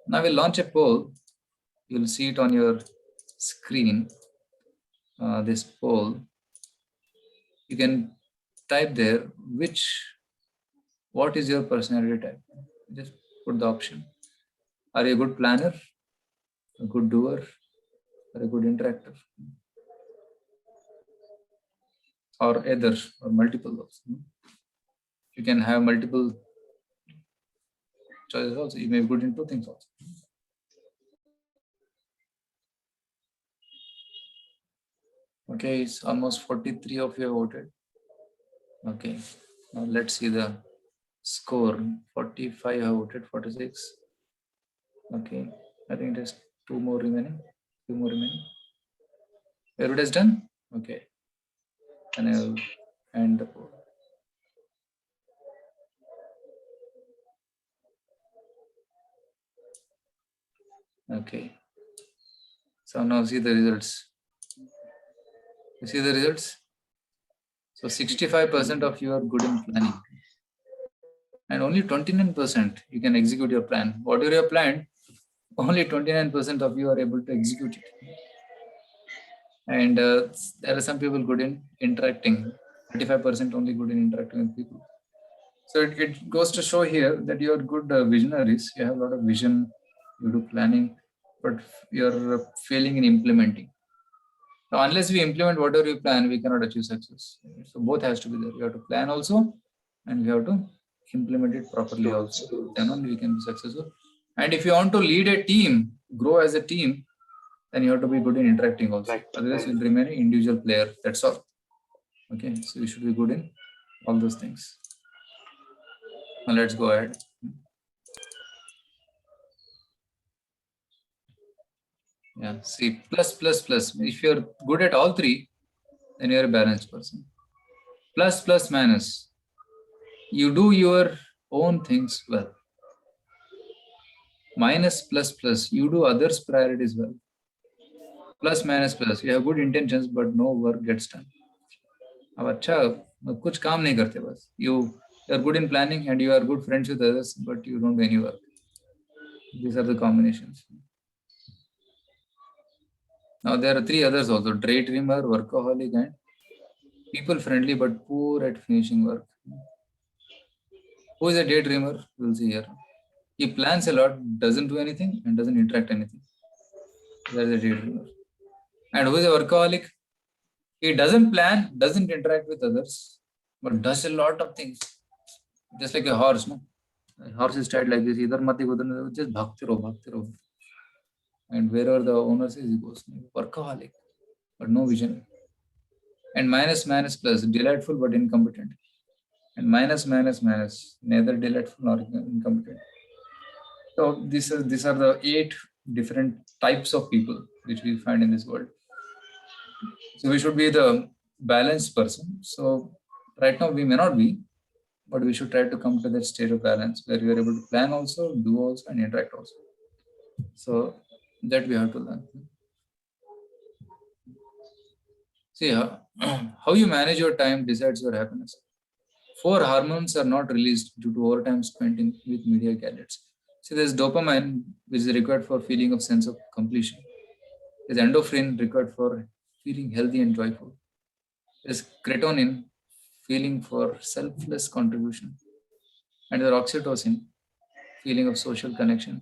Now we'll launch a poll. You'll see it on your screen. This poll. You can type there what is your personality type? Just put the option. Are you a good planner, a good doer, or a good interactor? Or either, or multiple also. You can have multiple choices also. You may be good in two things also. Okay, it's almost 43 of you have voted. Okay, now let's see the score. 45 have voted, 46. Okay, I think there's two more remaining. Everybody's done? Okay. And I'll end the poll. Okay. So now see the results. You see the results? So 65% of you are good in planning. And only 29% you can execute your plan. Whatever you have planned, only 29% of you are able to execute it. And there are some people good in interacting. 35% only good in interacting with people. So it goes to show here that you are good visionaries. You have a lot of vision, you do planning, but you're failing in implementing. Now, unless we implement whatever you plan, we cannot achieve success. So both has to be there. You have to plan also, and you have to implement it properly also. Then only we can be successful. And if you want to lead a team, grow as a team, then you have to be good in interacting also. Otherwise, you'll remain an individual player. That's all. Okay, so you should be good in all those things. Now let's go ahead. Yeah, see, plus. If you're good at all three, then you're a balanced person. Plus, minus. You do your own things well. Minus, plus. You do others' priorities well. Plus, minus. You have good intentions, but no work gets done. अब अच्छा कुछ काम नहीं करते बस. You are good in planning and you are good friends with others, but you don't do any work. These are the combinations. Now there are three others also: daydreamer, workaholic, and people friendly but poor at finishing work. Who is a daydreamer? We'll see here. He plans a lot, doesn't do anything, and doesn't interact anything. That is a daydreamer. And who is a workaholic? He doesn't plan, doesn't interact with others, but does a lot of things. Just like a horse, no? A horse is tied like this. Either mati udhar, just bhagte raho. And wherever the owner says, he goes. Workaholic, but no vision. And minus, plus, delightful but incompetent. And minus, neither delightful nor incompetent. So these are the 8 different types of people which we find in this world. So we should be the balanced person. So right now we may not be, but we should try to come to that state of balance where we are able to plan also, do also, and interact also. So that we have to learn. See, how you manage your time decides your happiness. 4 hormones are not released due to overtime spent with media gadgets. See, there's dopamine, which is required for feeling of sense of completion. There's endorphin, required for feeling healthy and joyful. There's serotonin, feeling for selfless contribution. and the oxytocin, feeling of social connection.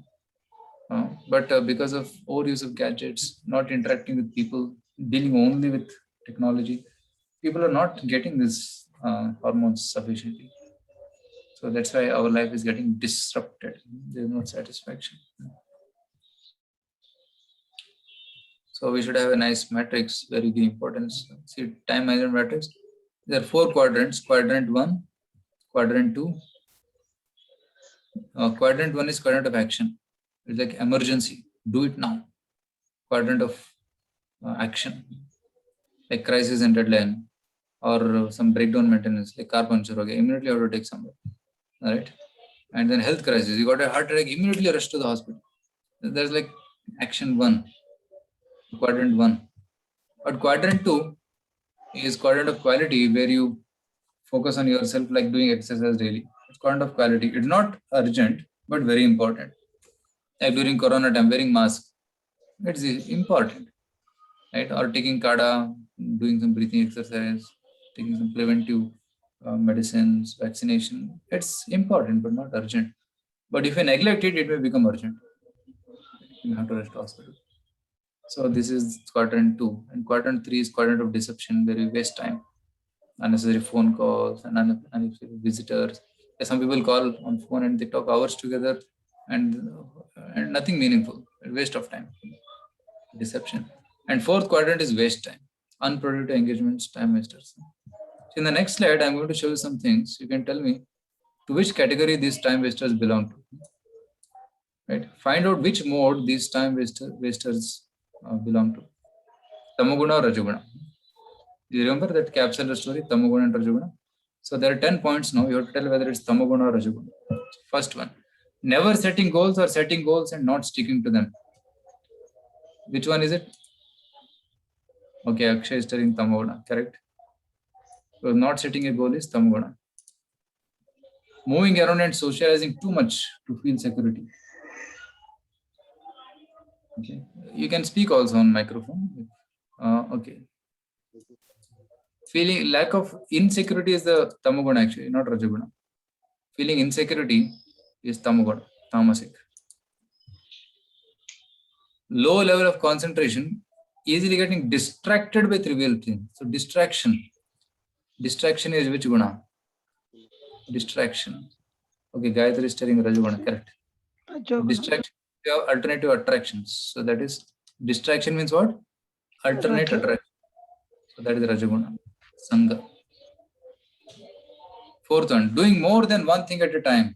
But because of overuse of gadgets, not interacting with people, dealing only with technology, people are not getting these hormones sufficiently. So that's why our life is getting disrupted. There's no satisfaction. So we should have a nice matrix where we give importance. See, time management matrix. There are 4 quadrants. Quadrant 1, quadrant 2. Quadrant 1 is quadrant of action. It's like emergency. Do it now. Quadrant of action, like crisis and deadline, or some breakdown maintenance, like car puncture. Okay, immediately you have to take somewhere. All right. And then health crisis. You got a heart attack. Immediately rush to the hospital. There's like action 1. Quadrant 1. But quadrant 2 is quadrant of quality, where you focus on yourself, like doing exercise daily. It's quadrant of quality. It's not urgent, but very important. Like during Corona time, wearing mask. It's important, right? Or taking kada, doing some breathing exercise, taking some preventive medicines, vaccination. It's important, but not urgent. But if you neglect it, it may become urgent. You have to rush to hospital. So this is quadrant 2, and quadrant 3 is quadrant of deception, where you waste time, unnecessary phone calls and unnecessary visitors. Some people call on phone and they talk hours together, and nothing meaningful. A waste of time, deception. And 4th quadrant is waste time, unproductive engagements, time wasters. So in the next slide, I'm going to show you some things. You can tell me to which category these time wasters belong to. Right? Find out which mode these time wasters belong to. Tamoguna or Rajoguna. Do you remember that capsule story, Tamoguna and Rajoguna? So there are 10 points now. You have to tell whether it's Tamoguna or Rajoguna. First one, never setting goals or setting goals and not sticking to them. Which one is it? Okay, Akshay is telling Tamoguna, correct? So not setting a goal is Tamoguna. Moving around and socializing too much to feel security. Okay, you can speak also on microphone. Okay. Feeling lack of insecurity is the Tamoguna actually, not Rajoguna. Feeling insecurity is Tamoguna, tamasic. Low level of concentration, easily getting distracted by trivial things. So distraction. Distraction is which guna? Distraction. Okay, Gayatri is telling Rajoguna, correct. Distraction, you have alternative attractions. So that is, distraction means what? Alternate attraction. So that is Rajoguna. Sangha. 4th one, doing more than one thing at a time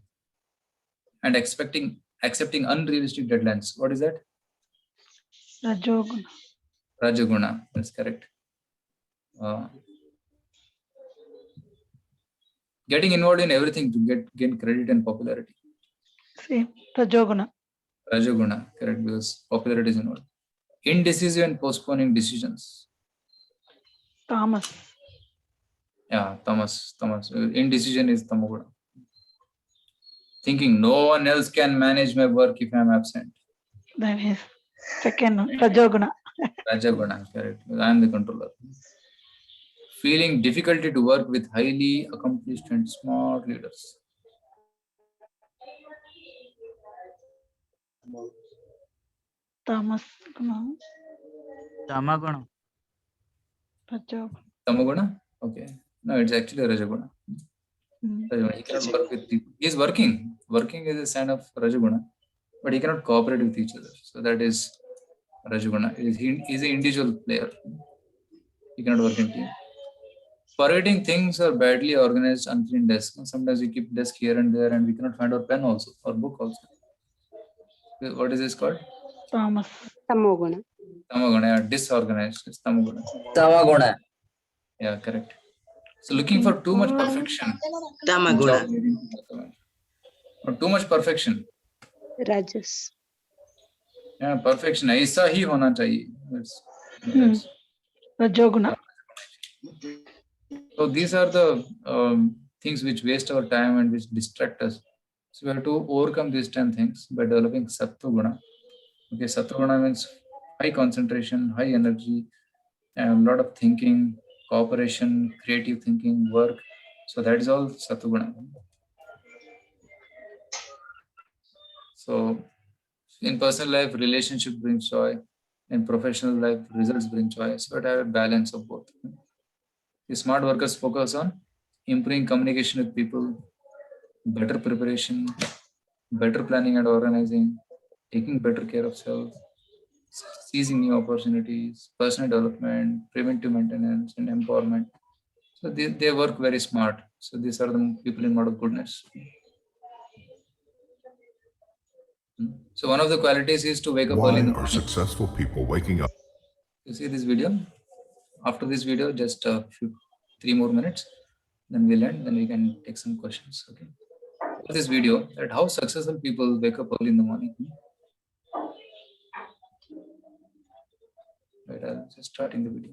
and accepting unrealistic deadlines. What is that? Rajoguna. Rajoguna, that's correct. Getting involved in everything to gain credit and popularity. Same. Rajoguna. Rajoguna, correct, because popularity is involved. Indecisive and postponing decisions. Tamas. Yeah, tamas. Indecision is Tamoguna. Thinking no one else can manage my work if I am absent. That is second one, Rajoguna. Rajoguna, correct. I am the controller. Feeling difficulty to work with highly accomplished and smart leaders. Tamas. Tamaguna. Rajoguna. Tamoguna? Okay. No, it's actually Rajoguna. Rajoguna. He cannot work with people. He is working. Working is a sign of Rajoguna, but he cannot cooperate with each other. So that is Rajoguna. He is an individual player. He cannot work in team. Forgetting things or badly organized unclean desk. Sometimes we keep desk here and there and we cannot find our pen also or book also. What is this called? Tamas. Tamoguna. Tamoguna, yeah, disorganized. It's Tamoguna. Tamaguna. Yeah, correct. So looking for too much perfection. Tamaguna. Or too much perfection. Rajas. Yeah, perfection. ऐसा ही होना चाहिए. That's Rajoguna. So these are the things which waste our time and which distract us. So we have to overcome these 10 things by developing Sattva-guna. Okay, Sattva-guna means high concentration, high energy, and a lot of thinking, cooperation, creative thinking, work. So that is all Sattva-guna. So in personal life, relationship brings joy. In professional life, results bring joy. So it have a balance of both. The smart workers focus on improving communication with people, better preparation, better planning and organizing, taking better care of self, seizing new opportunities, personal development, preventive maintenance, and empowerment. So they work very smart. So these are the people in mode of goodness. So one of the qualities is to wake up early Why in the are morning. successful people waking up? You see this video? After this video, just a few 3 more minutes, then we'll end, then we can take some questions. Okay. This video that how successful people wake up early in the morning. Right, I'll just starting the video.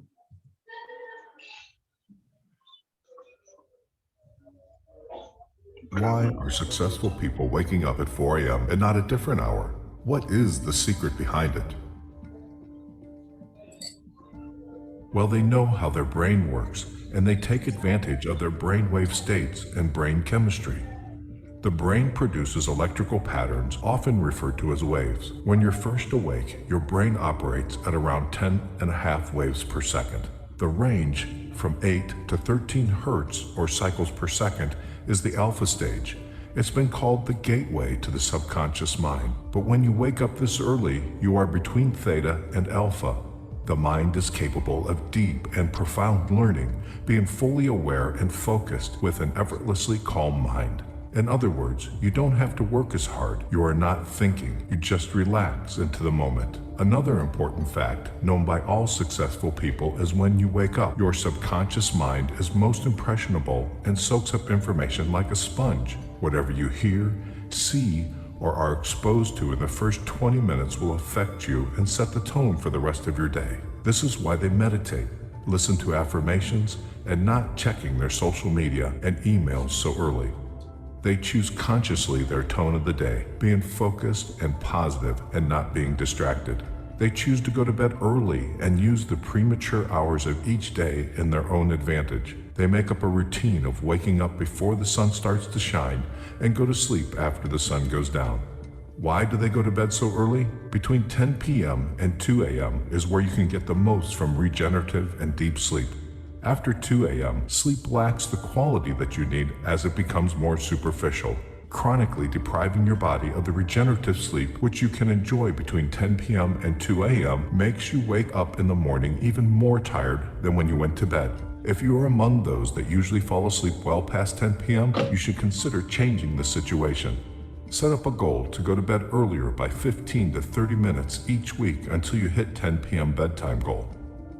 Why are successful people waking up at 4 a.m. and not a different hour? What is the secret behind it? Well, they know how their brain works, and they take advantage of their brainwave states and brain chemistry. The brain produces electrical patterns, often referred to as waves. When you're first awake, your brain operates at around 10.5 waves per second. The range from 8 to 13 hertz, or cycles per second, is the alpha stage. It's been called the gateway to the subconscious mind. But when you wake up this early, you are between theta and alpha. The mind is capable of deep and profound learning, being fully aware and focused with an effortlessly calm mind. In other words, you don't have to work as hard. You are not thinking. You just relax into the moment. Another important fact known by all successful people is when you wake up, your subconscious mind is most impressionable and soaks up information like a sponge. Whatever you hear, see, or are exposed to in the first 20 minutes will affect you and set the tone for the rest of your day. This is why they meditate, listen to affirmations, and not checking their social media and emails so early. They choose consciously their tone of the day, being focused and positive and not being distracted. They choose to go to bed early and use the premature hours of each day in their own advantage. They make up a routine of waking up before the sun starts to shine and go to sleep after the sun goes down. Why do they go to bed so early? Between 10 p.m. and 2 a.m. is where you can get the most from regenerative and deep sleep. After 2 a.m., sleep lacks the quality that you need as it becomes more superficial, chronically depriving your body of the regenerative sleep which you can enjoy between 10 p.m. and 2 a.m. makes you wake up in the morning even more tired than when you went to bed. If you are among those that usually fall asleep well past 10 p.m., you should consider changing the situation. Set up a goal to go to bed earlier by 15 to 30 minutes each week until you hit 10 p.m. bedtime goal.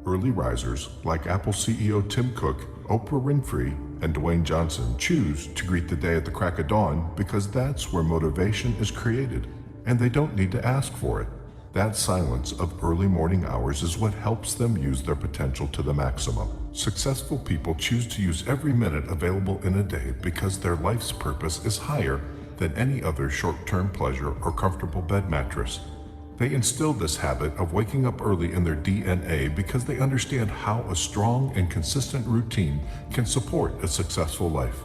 Early risers like Apple CEO Tim Cook, Oprah Winfrey, and Dwayne Johnson choose to greet the day at the crack of dawn because that's where motivation is created, and they don't need to ask for it. That silence of early morning hours is what helps them use their potential to the maximum. Successful people choose to use every minute available in a day because their life's purpose is higher than any other short-term pleasure or comfortable bed mattress. They instilled this habit of waking up early in their DNA because they understand how a strong and consistent routine can support a successful life.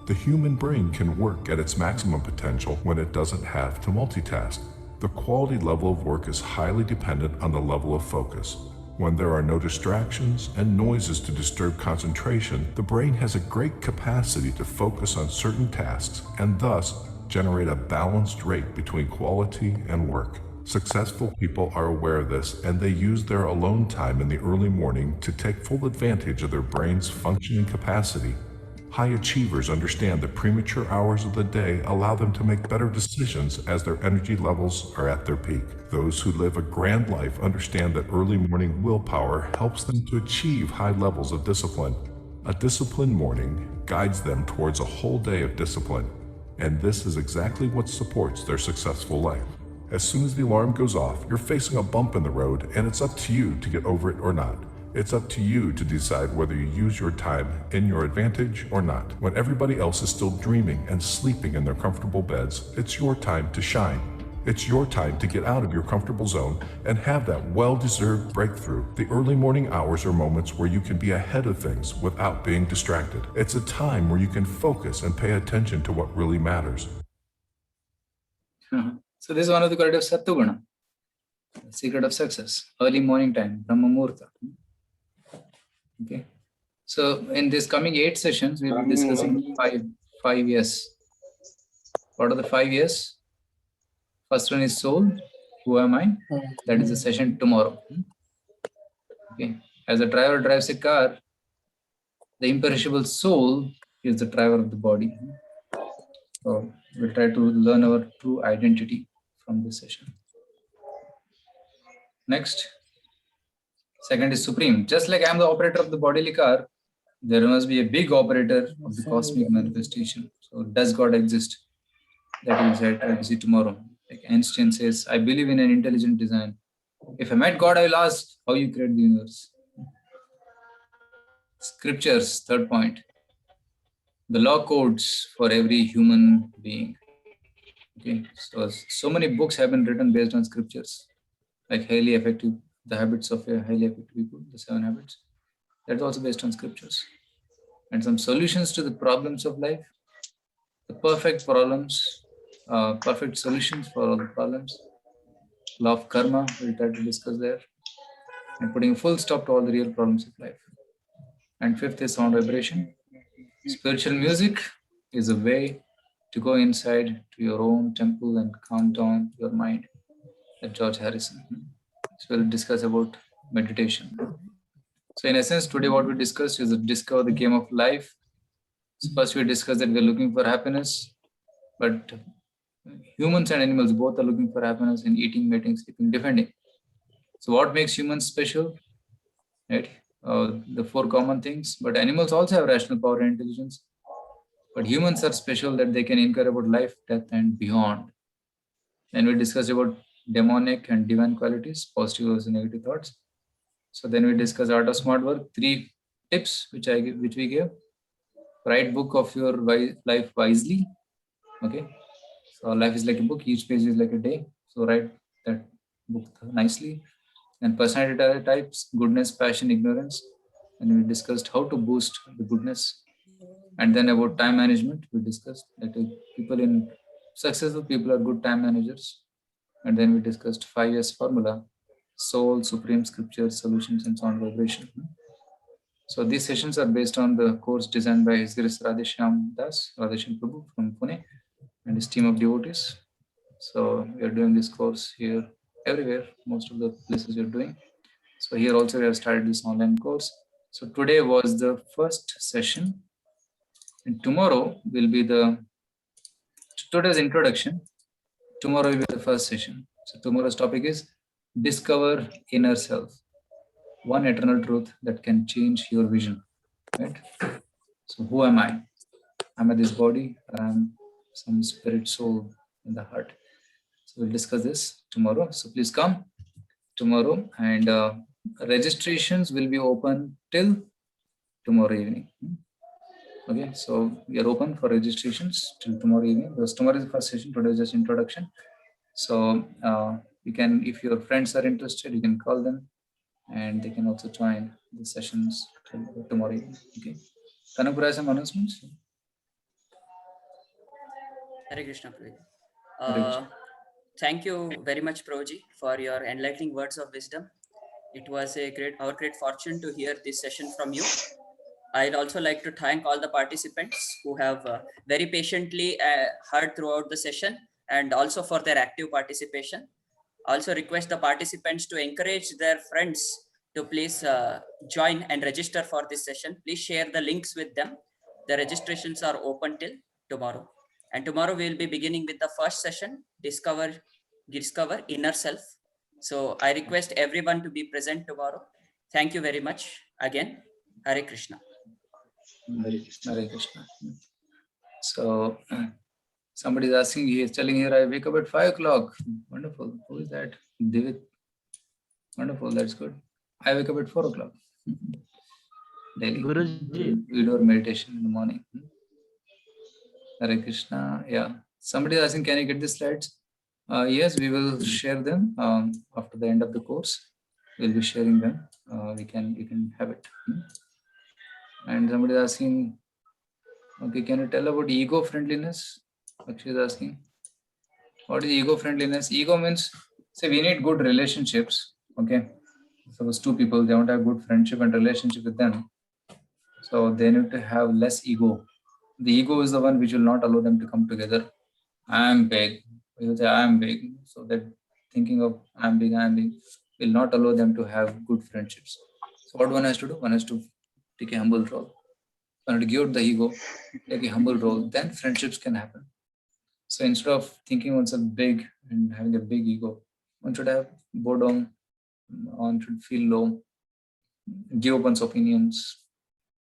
The human brain can work at its maximum potential when it doesn't have to multitask. The quality level of work is highly dependent on the level of focus. When there are no distractions and noises to disturb concentration, the brain has a great capacity to focus on certain tasks and thus generate a balanced rate between quality and work. Successful people are aware of this, and they use their alone time in the early morning to take full advantage of their brain's functioning capacity. High achievers understand that premature hours of the day allow them to make better decisions as their energy levels are at their peak. Those who live a grand life understand that early morning willpower helps them to achieve high levels of discipline. A disciplined morning guides them towards a whole day of discipline, and this is exactly what supports their successful life. As soon as the alarm goes off, you're facing a bump in the road, and it's up to you to get over it or not. It's up to you to decide whether you use your time in your advantage or not. When everybody else is still dreaming and sleeping in their comfortable beds, it's your time to shine. It's your time to get out of your comfortable zone and have that well-deserved breakthrough. The early morning hours are moments where you can be ahead of things without being distracted. It's a time where you can focus and pay attention to what really matters. So this is one of the qualities of Sattva-guna. Secret of success, early morning time, Brahma Muhurta. Okay. So in this coming 8 sessions, we will be discussing 5 years. What are the 5 years? First one is soul. Who am I? That is the session tomorrow. Okay. As a driver drives a car, the imperishable soul is the driver of the body. So we'll try to learn our true identity from this session. Next. Second is supreme. Just like I am the operator of the bodily car, there must be a big operator of the cosmic manifestation. So does God exist? That we'll try to see tomorrow. Like Einstein says, I believe in an intelligent design. If I met God, I will ask how you create the universe. Scriptures, third point. The law codes for every human being. Okay, so many books have been written based on scriptures, like highly effective, the habits of a highly effective people, the 7 habits. That's also based on scriptures. And some solutions to the problems of life, the perfect problems, perfect solutions for all the problems. Law of karma, we'll try to discuss there. And putting a full stop to all the real problems of life. And fifth is sound vibration. Spiritual music is a way to go inside to your own temple and calm down your mind. That's George Harrison. So we'll discuss about meditation. So in essence, today what we discussed is to discover the game of life. So first we discussed that we're looking for happiness, but humans and animals both are looking for happiness in eating, mating, sleeping, defending. So what makes humans special? Right? The 4 common things, but animals also have rational power and intelligence. But humans are special that they can inquire about life, death, and beyond. Then we discussed about demonic and divine qualities, positive versus negative thoughts. So then we discussed art of smart work, 3 tips which we gave. Write book of your life wisely. Okay. So life is like a book, each page is like a day. So write that book nicely. And personality types, goodness, passion, ignorance. And we discussed how to boost the goodness. And then about time management, we discussed that successful people are good time managers. And then we discussed 5 years formula, soul, supreme, scripture, solutions, and sound vibration. So these sessions are based on the course designed by His Grace Radheshyam Das, Radheshyam Prabhu from Pune, and his team of devotees. So we are doing this course here, everywhere, most of the places we are doing. So here also we have started this online course. So today was the first session, and tomorrow will be today's introduction. Tomorrow will be the first session. So tomorrow's topic is discover inner self, one eternal truth that can change your vision. Right? So who am I? Am I this body? I'm some spirit soul in the heart. So we'll discuss this tomorrow. So please come tomorrow, and registrations will be open till tomorrow evening. Okay, so we are open for registrations till tomorrow evening, because tomorrow is the first session, today is just introduction. So you can, if your friends are interested, you can call them, and they can also join the sessions tomorrow evening. Okay, Kanakpura, some announcements. Hare Krishna, Prabhu. Thank you very much, Prabhuji, for your enlightening words of wisdom. It was our great fortune to hear this session from you. I'd also like to thank all the participants who have very patiently heard throughout the session, and also for their active participation. Also request the participants to encourage their friends to please join and register for this session. Please share the links with them. The registrations are open till tomorrow. And tomorrow we will be beginning with the first session, Discover Inner Self. So I request everyone to be present tomorrow. Thank you very much again. Hare Krishna. Hare Krishna, Hare Krishna. So somebody is asking, he is telling here, I wake up at 5 o'clock. Wonderful. Who is that? David. Wonderful. That's good. I wake up at 4 o'clock daily. Guruji. We do our meditation in the morning. Hare Krishna. Yeah. Somebody is asking, can you get the slides? Yes, we will share them after the end of the course. We'll be sharing them. You can have it. And somebody is asking, okay, can you tell about ego friendliness? Akshay is asking. What is ego friendliness? Ego means, say we need good relationships. Okay. Suppose two people, they want to have good friendship and relationship with them. So they need to have less ego. The ego is the one which will not allow them to come together. I am big. You say I am big. So that thinking of I am big will not allow them to have good friendships. So what one has to do? One has to take a humble role. One has to give out the ego, take a humble role. Then friendships can happen. So instead of thinking oneself big and having a big ego, one should have boredom. One should feel low, give up one's opinions,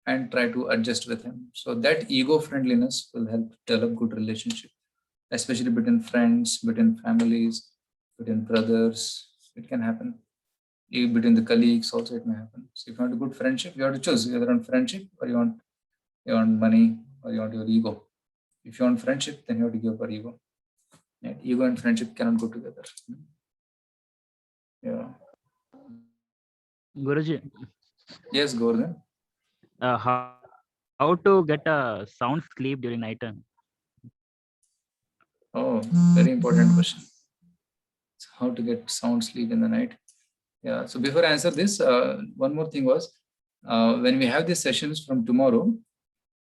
and try to adjust with him. So that ego friendliness will help develop good relationship, especially between friends, between families, between brothers. It can happen. Even between the colleagues also it may happen. So if you want a good friendship, you have to choose either on friendship or you want money or you want your ego. If you want friendship, then you have to give up your ego. Right? Ego and friendship cannot go together. Yeah. Guruji, Yes, Gordon. how to get a sound sleep during night time? Oh, very important question. So how to get sound sleep in the night? Yeah. So before I answer this, one more thing was when we have these sessions from tomorrow,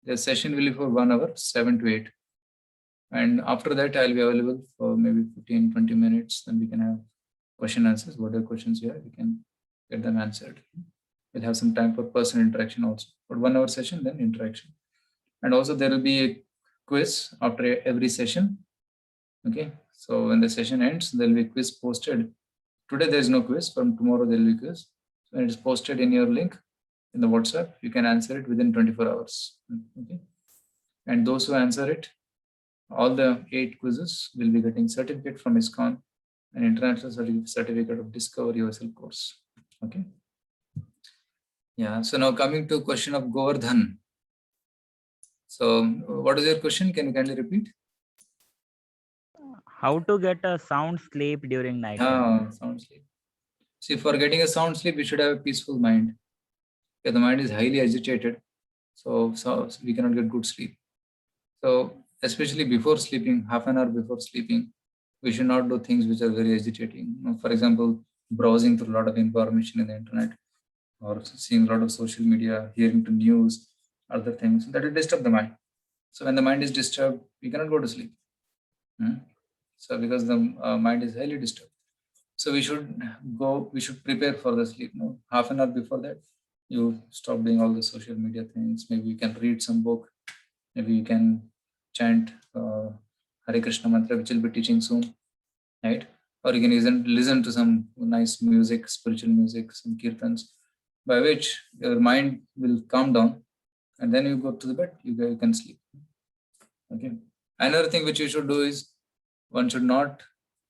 the session will be for 1 hour, 7 to 8. And after that, I'll be available for maybe 15, 20 minutes. Then we can have question answers. Whatever questions you have, we can get them answered. We'll have some time for personal interaction also. For 1 hour session, then interaction. And also there will be a quiz after every session. Okay. So when the session ends, there will be a quiz posted. Today there is no quiz. From tomorrow there will be quiz. So when it is posted in your link in the WhatsApp, you can answer it within 24 hours. Okay. And those who answer it, all the 8 quizzes will be getting certificate from ISKCON and international certificate of Discover Yourself course. Okay. Yeah. So now coming to question of Govardhan. So what is your question? Can you kindly repeat? How to get a sound sleep during night time? Ah, sound sleep. See, for getting a sound sleep, we should have a peaceful mind. If the mind is highly agitated, so we cannot get good sleep. So especially before sleeping, half an hour before sleeping, we should not do things which are very agitating. For example, browsing through a lot of information in the internet or seeing a lot of social media, hearing to news, other things that will disturb the mind. So when the mind is disturbed, we cannot go to sleep. So because the mind is highly disturbed. So we should prepare for the sleep. No? Half an hour before that, you stop doing all the social media things. Maybe you can read some book. Maybe you can chant Hare Krishna mantra, which will be teaching soon, right? Or you can listen to some nice music, spiritual music, some kirtans, by which your mind will calm down, and then you go to the bed. You can sleep. Okay. Another thing which you should do is one should not.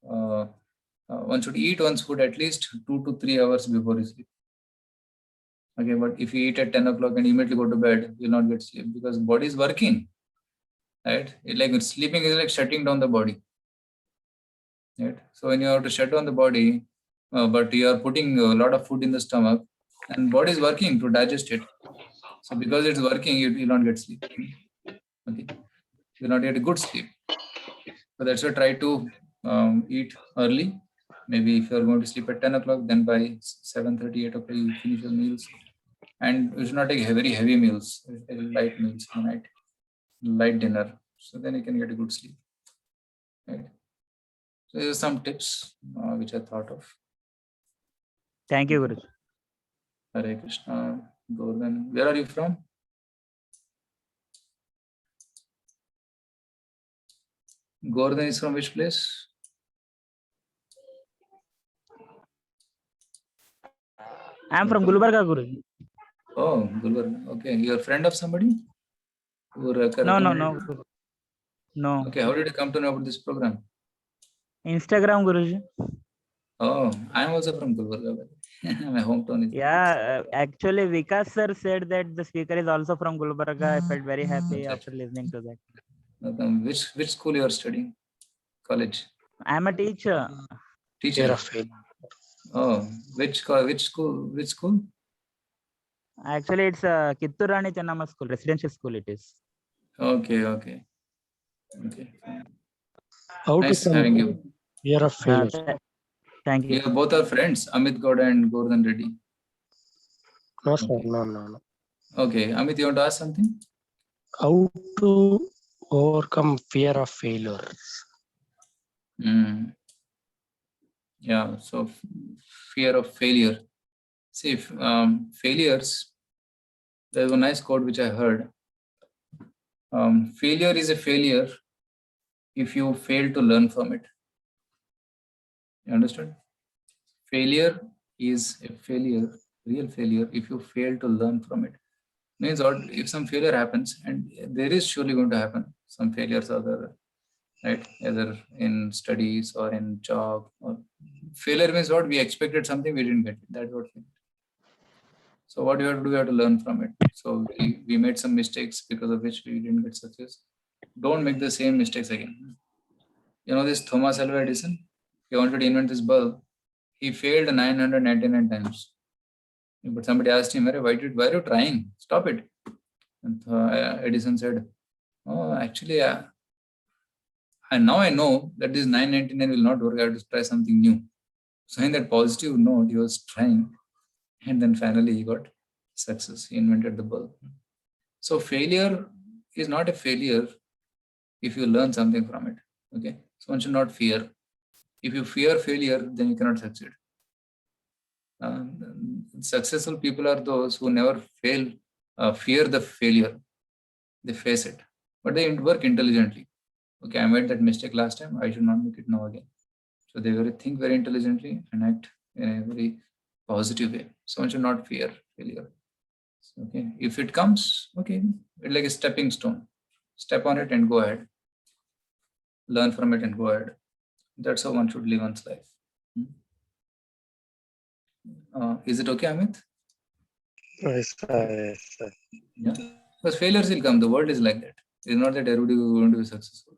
One should eat one's food at least 2 to 3 hours before you sleep. Okay, but if you eat at 10 o'clock and immediately go to bed, you'll not get sleep because body is working. Right? Sleeping is like shutting down the body. Right? So when you have to shut down the body, but you are putting a lot of food in the stomach, and body is working to digest it. So because it's working, you will not get sleep. Okay, you will not get a good sleep. So that's why try to eat early. Maybe if you are going to sleep at 10 o'clock, then by 7:30, 8 o'clock, you finish your meals. And you should not take very heavy meals, light meals at night, light dinner. So then you can get a good sleep. Right? So these are some tips which I thought of. Thank you, Guru. Hare Krishna. Govardhan. Where are you from? Govardhan is from which place? I am from Gulbarga, Guru. Oh, Gulbarga. Okay. You're a friend of somebody? No. No. Okay. How did you come to know about this program? Instagram, Guruji. Oh, I'm also from Gulbarga. My hometown is. Yeah, actually, Vikas sir said that the speaker is also from Gulbarga. I felt very happy after listening to that. Which school you are studying? College? I am a teacher. Teacher. Oh, which school? Actually, it's a Kitturani Chennamma school, residential school it is. Okay. How Nice to having control you. fear of failure? Thank you. You both are friends, Amit Gowda and Gordon Reddy. No, sir. Okay. No. Okay, Amit, you want to ask something? How to overcome fear of failure? Yeah, so fear of failure. See, failures, there's a nice quote which I heard. Failure is a failure if you fail to learn from it. You understood? Failure is a failure, real failure, if you fail to learn from it. Means what? If some failure happens, and there is surely going to happen, some failures are there, right? Either in studies or in job. Or failure means what? We expected something, we didn't get it. That's what. So what we have to do? We have to learn from it. So we made some mistakes because of which we didn't get success. Don't make the same mistakes again. You know this Thomas Alva Edison? He wanted to invent this bulb. He failed 999 times. But somebody asked him, why are you trying? Stop it. And Edison said, oh, actually, and now I know that this 999 will not work. I have to try something new. So in that positive note, he was trying. And then finally he got success. He invented the bulb. So failure is not a failure if you learn something from it. Okay. So one should not fear. If you fear failure, then you cannot succeed. Successful people are those who never fear the failure. They face it, but they work intelligently. Okay, I made that mistake last time. I should not make it now again. So they think very intelligently and act in a very positive way. So one should not fear failure. Okay, if it comes, okay, it's like a stepping stone. Step on it and go ahead. Learn from it and go ahead. That's how one should live one's life. Is it okay, Amit? Yes, sir. Yeah, because failures will come. The world is like that. It's not that everybody is going to be successful.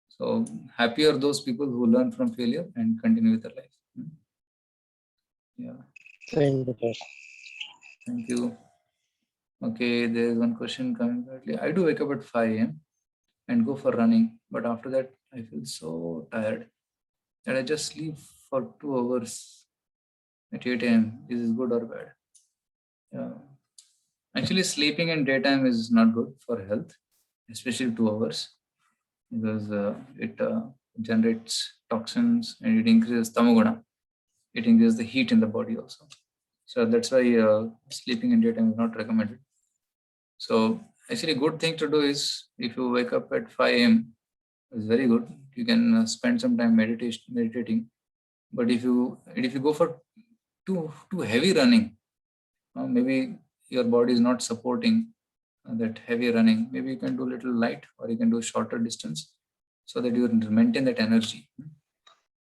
So happy are those people who learn from failure and continue with their life. Yeah. Thank you, sir. Thank you. Okay, there is one question coming early. I do wake up at 5 a.m. and go for running, but after that I feel so tired that I just sleep for 2 hours at 8 a.m. Is this good or bad? Yeah. Actually, sleeping in daytime is not good for health, especially 2 hours, because it generates toxins and it increases tamaguna. It increases the heat in the body also. So that's why sleeping in daytime is not recommended. So actually, a good thing to do is if you wake up at 5 a.m., it's very good. You can spend some time meditating. But if you go for too heavy running, maybe your body is not supporting that heavy running. Maybe you can do little light, or you can do shorter distance, so that you maintain that energy.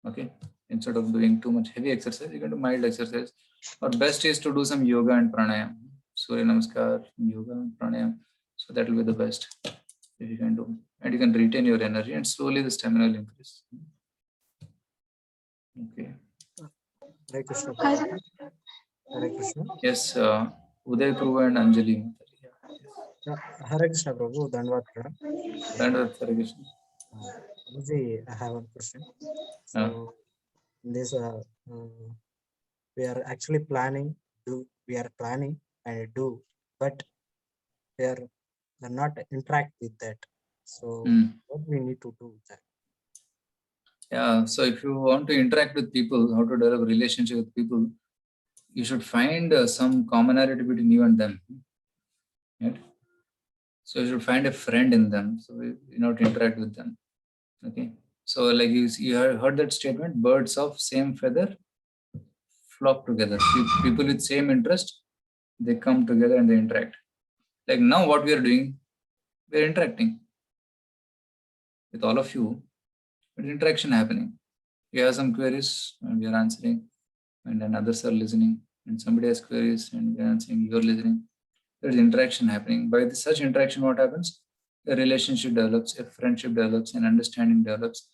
Okay, instead of doing too much heavy exercise, you can do mild exercise. Or best is to do some yoga and pranayam, Surya Namaskar, yoga and pranayam. So that will be the best if you can do, and you can retain your energy, and slowly the stamina will increase. Okay. Hare Krishna. Hare Krishna. Yes, Uday Prabhu and Anjali. Hare Krishna, Prabhu. Dandavad. Dandavad, Hare Krishna. I have one question. So, in this, we are actually planning, and do, but we are not interact with that. So, what we need to do with that? Yeah, so if you want to interact with people, how to develop a relationship with people, you should find some commonality between you and them. Right? So you should find a friend in them, so you know, to interact with them. Okay. So like you have heard that statement, birds of same feather flock together. People with same interest, they come together and they interact. Like now what we are doing, we are interacting with all of you. But interaction happening. You have some queries and we are answering, and then others are listening, and somebody has queries and we are answering, you are listening. There is interaction happening. By such interaction, what happens? A relationship develops, a friendship develops, an understanding develops.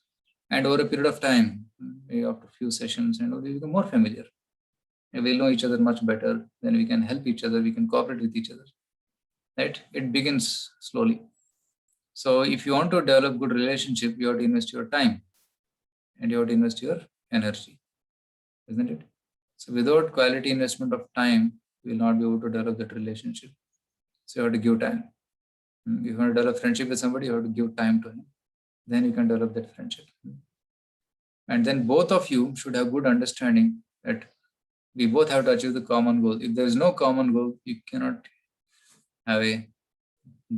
And over a period of time, maybe after a few sessions, and we become more familiar. And we'll know each other much better. Then we can help each other. We can cooperate with each other. Right? It begins slowly. So if you want to develop good relationship, you have to invest your time and you have to invest your energy, isn't it? So without quality investment of time, you will not be able to develop that relationship. So you have to give time. If you want to develop friendship with somebody, you have to give time to him. Then you can develop that friendship. And then both of you should have good understanding that we both have to achieve the common goal. If there is no common goal, you cannot have a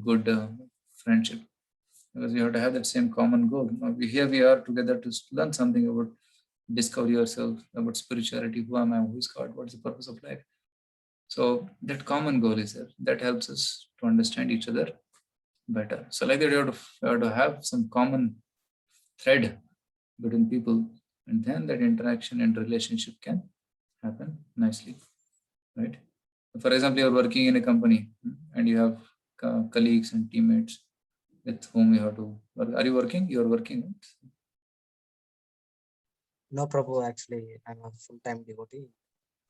good friendship, because you have to have that same common goal. Now, here we are together to learn something about discover yourself, about spirituality. Who am I? Who is God? What is the purpose of life? So that common goal is there. That helps us to understand each other better. So like that, you have to have some common thread between people, and then that interaction and relationship can happen nicely, right? For example, you're working in a company and you have colleagues and teammates with whom you have to work. Are you working? You're working, right? No, Prabhu, actually, I'm a full-time devotee.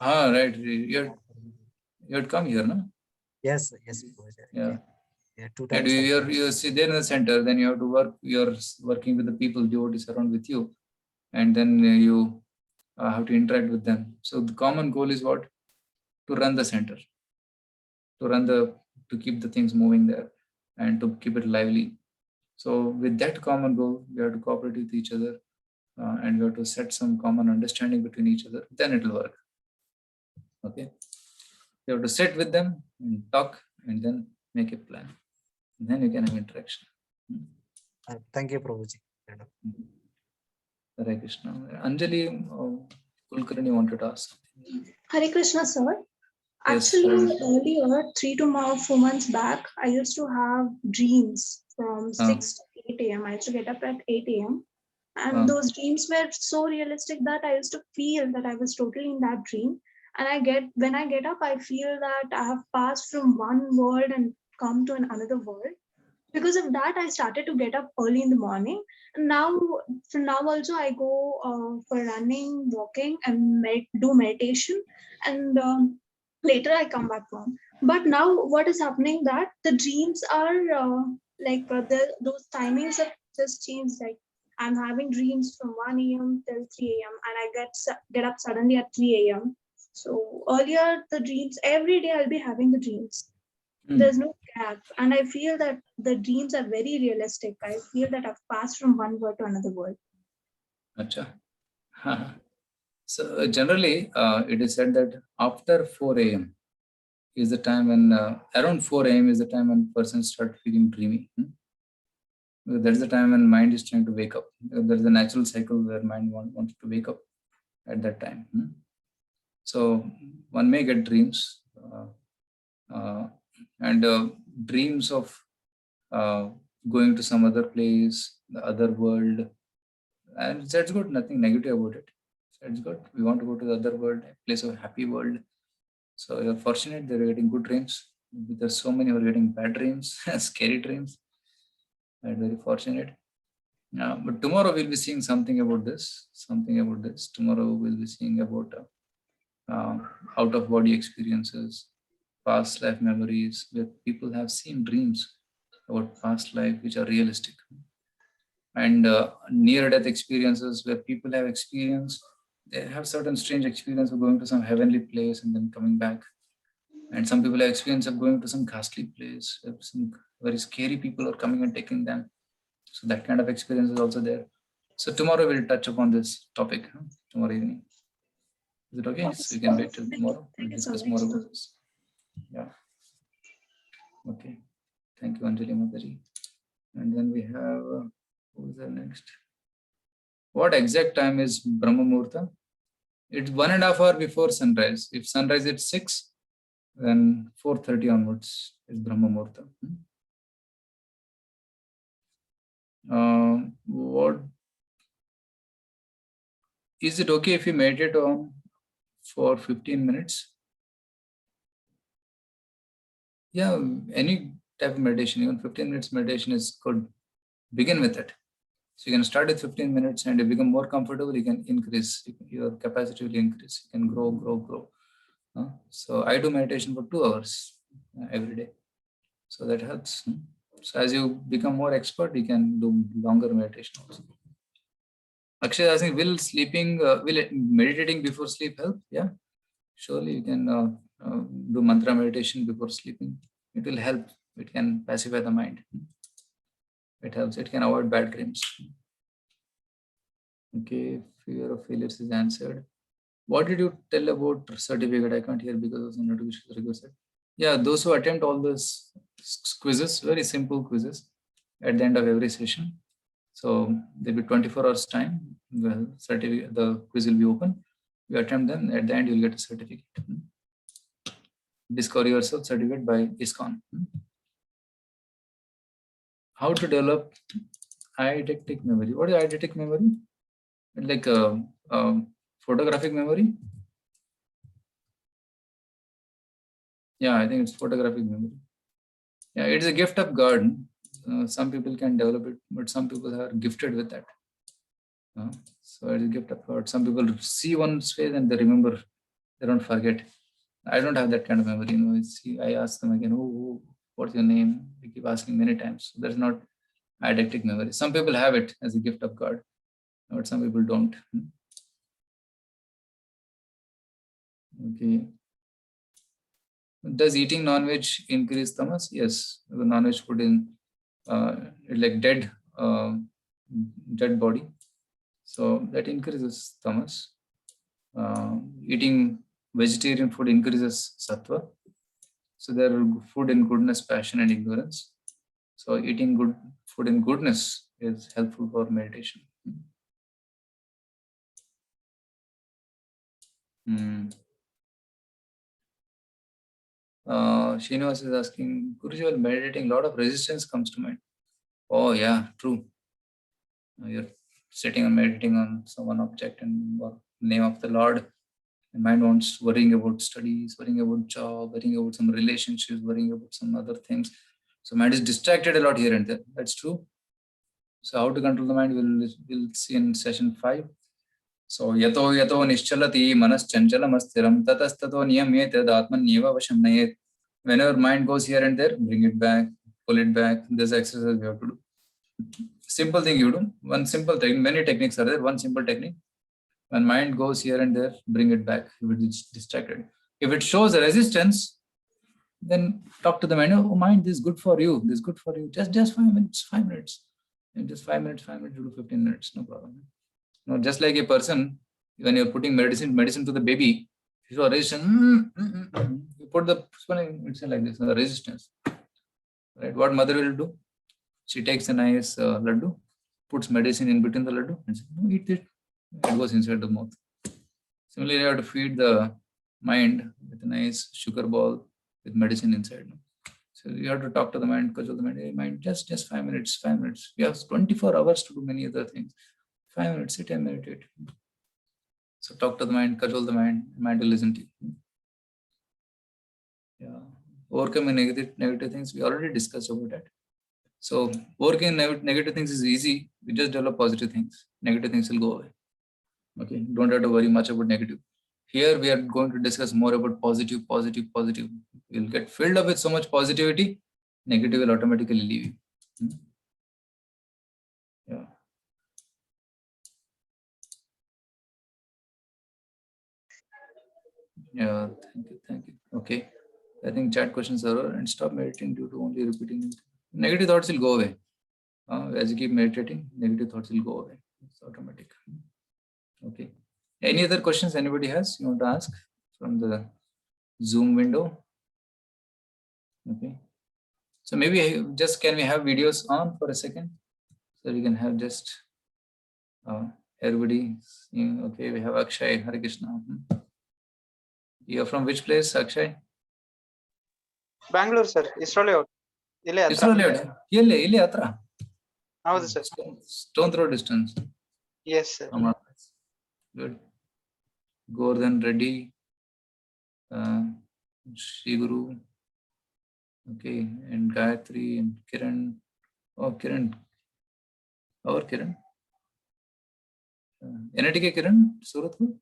Ah, right. You had come here, no? Yes, yes, Prabhu. Yeah. Yeah, 2 And times. you see there in the center, then you have to work, you're working with the people, devotees around with you, and then you have to interact with them. So the common goal is what? To run the center, to keep the things moving there and to keep it lively. So with that common goal, we have to cooperate with each other and we have to set some common understanding between each other. Then it will work. Okay. You have to sit with them and talk and then make a plan. And then you can have interaction. Thank you, Prabhuji. Hare Krishna. Anjali Kulkarni wanted to ask. Hare Krishna, sir. Yes, Actually, earlier, 4 months back, I used to have dreams from 6 to 8 a.m. I used to get up at 8 a.m. And those dreams were so realistic that I used to feel that I was totally in that dream. And when I get up, I feel that I have passed from one world and come to another world. Because of that, I started to get up early in the morning. And now also, I go for running, walking, and do meditation. And later I come back home. But now what is happening that the dreams are those timings have just changed. Like I'm having dreams from 1 a.m. till 3 a.m. and I get up suddenly at 3 a.m. So earlier the dreams, every day I'll be having the dreams. There's no gap. And I feel that the dreams are very realistic. I feel that I've passed from one world to another world. Acha. So generally, it is said that after 4 a.m. is the time when, around 4 a.m. is the time when persons start feeling dreamy. That's the time when mind is trying to wake up. There's a natural cycle where mind wants to wake up at that time. So one may get dreams and dreams of going to some other place, the other world. And that's good, nothing negative about it. That's good. We want to go to the other world, a place of happy world. So you're fortunate that you're getting good dreams. There's so many who are getting bad dreams, scary dreams. I'm very fortunate. But tomorrow we'll be seeing something about this. Tomorrow we'll be seeing about out of body experiences, past life memories, where people have seen dreams about past life which are realistic. And near death experiences where people have experienced, they have certain strange experience of going to some heavenly place and then coming back. And some people have experience of going to some ghastly place, where some very scary people are coming and taking them. So that kind of experience is also there. So tomorrow we'll touch upon this topic, tomorrow evening. Is it okay? So you can wait till tomorrow and discuss more about this. Yeah. Okay. Thank you, Anjali Mataji. And then we have, who's there next? What exact time is Brahma Muhurta? It's 1.5 hours before sunrise. If sunrise is 6, then 4:30 onwards is Brahma Muhurta. What is it okay if you meditate on for 15 minutes? Yeah, any type of meditation, even 15 minutes meditation is good. Begin with it. So you can start with 15 minutes and you become more comfortable, you can increase, your capacity will increase, you can grow. So I do meditation for 2 hours every day. So that helps. So as you become more expert, you can do longer meditation also. Akshay is asking, will meditating before sleep help? Yeah, surely you can do mantra meditation before sleeping. It will help. It can pacify the mind. It helps. It can avoid bad dreams. Okay, fear of failures is answered. What did you tell about certificate? I can't hear because of the notification requested. Yeah, those who attempt all those quizzes, very simple quizzes at the end of every session. So there'll be 24 hours time. The quiz will be open. You attempt them. At the end, you'll get a certificate. Discover yourself certificate by ISKCON. How to develop eidetic memory? What is eidetic memory? Like photographic memory? Yeah, I think it's photographic memory. Yeah, it's a gift of God. Some people can develop it, but some people are gifted with that. So it's a gift of God. Some people see one's face and they remember, they don't forget. I don't have that kind of memory. I ask them again, what's your name? They keep asking many times. So there's not eidetic memory. Some people have it as a gift of God, but some people don't. Okay. Does eating non-veg increase tamas? Yes, the non-veg food in like dead body, so that increases tamas. Eating vegetarian food increases sattva. So there are food in goodness, passion, and ignorance. So eating good food in goodness is helpful for meditation. Srinivas is asking, Guruji, while meditating, a lot of resistance comes to mind. Oh yeah, true. You're sitting and meditating on some one object and name of the Lord. And mind wants worrying about studies, worrying about job, worrying about some relationships, worrying about some other things. So mind is distracted a lot here and there. That's true. So how to control the mind, we'll see in session 5. So yato nischalati manas chanchalam astiram tatastato niyamyet atmanyeva vasham nayet. Whenever mind goes here and there, bring it back, pull it back. This exercise we have to do. Simple thing you do. One simple thing. Many techniques are there. One simple technique. When mind goes here and there, bring it back if it is distracted. If it shows a resistance, then talk to the mind. Oh, mind, this is good for you. This is good for you. Just 5 minutes, 5 minutes. And just 5 minutes, you do 15 minutes, no problem. No, just like a person, when you're putting medicine to the baby, if you are resistance, you put the spoon, it's like this, the resistance. Right? What mother will do? She takes a nice laddu, puts medicine in between the laddu, and says, no, eat it. It goes inside the mouth. Similarly, you have to feed the mind with a nice sugar ball with medicine inside. So you have to talk to the mind, cajole the mind. Hey, mind, just 5 minutes, 5 minutes. We have 24 hours to do many other things. 5 minutes, sit and meditate. So talk to the mind, cajole the mind will listen to you. Yeah. Overcoming negative things, we already discussed about that. So overcoming negative things is easy. We just develop positive things. Negative things will go away. Okay, don't have to worry much about negative. Here we are going to discuss more about positive. You'll get filled up with so much positivity, negative will automatically leave you. Yeah. Yeah, thank you. Okay. I think chat questions are over, and stop meditating due to only repeating it. Negative thoughts will go away. As you keep meditating, negative thoughts will go away. It's automatic. Okay. Any other questions anybody has you want to ask from the Zoom window? Okay. So maybe just can we have videos on for a second? So we can have just everybody. Okay, we have Akshay, Hare Krishna. You're from which place, Akshay? Bangalore, sir. Isro layout. Isro layout. Ile atra. How's sir? Stone throw distance. Yes, sir. Good. Gordon Reddy, Shri Guru. Okay, and Gayatri and Kiran. Oh, Kiran. Our Kiran. NITK Kiran, Suratpur.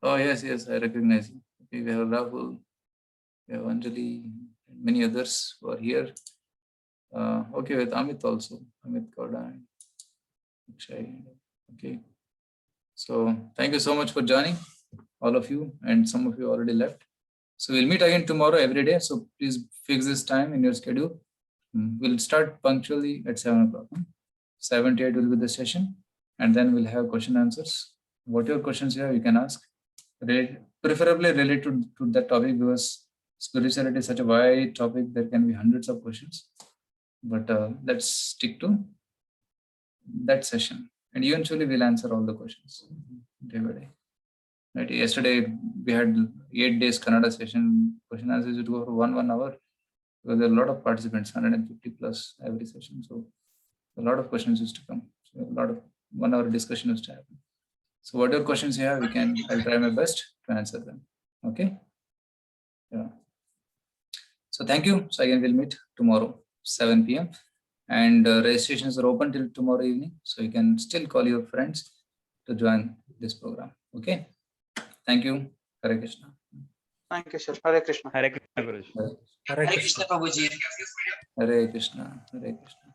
Oh, yes, I recognize you. Okay, we have Rahul, we have Anjali, many others who are here. Okay, with Amit also, Amit Kauda and Akshay. Okay. So thank you so much for joining, all of you, and some of you already left. So we'll meet again tomorrow every day. So please fix this time in your schedule. We'll start punctually at 7 o'clock. 7 to 8 will be the session, and then we'll have question answers. Whatever questions you have, you can ask. Preferably related to that topic, because spirituality is such a wide topic. There can be hundreds of questions, but let's stick to that session, and eventually we'll answer all the questions day by day. Right? Yesterday we had 8 days Kannada session. Question answers would go for 1 hour, because there are a lot of participants, 150 plus every session. So a lot of questions used to come. So a lot of 1 hour discussion used to happen. So whatever questions you have, I'll try my best to answer them. Okay. Yeah. So thank you. So again, we'll meet tomorrow, 7 p.m. And registrations are open till tomorrow evening. So you can still call your friends to join this program. Okay. Thank you. Hare Krishna. Thank you, sir. Hare Krishna. Hare Krishna, Guruji. Hare Krishna, Prabhuji. Hare Krishna. Hare Krishna.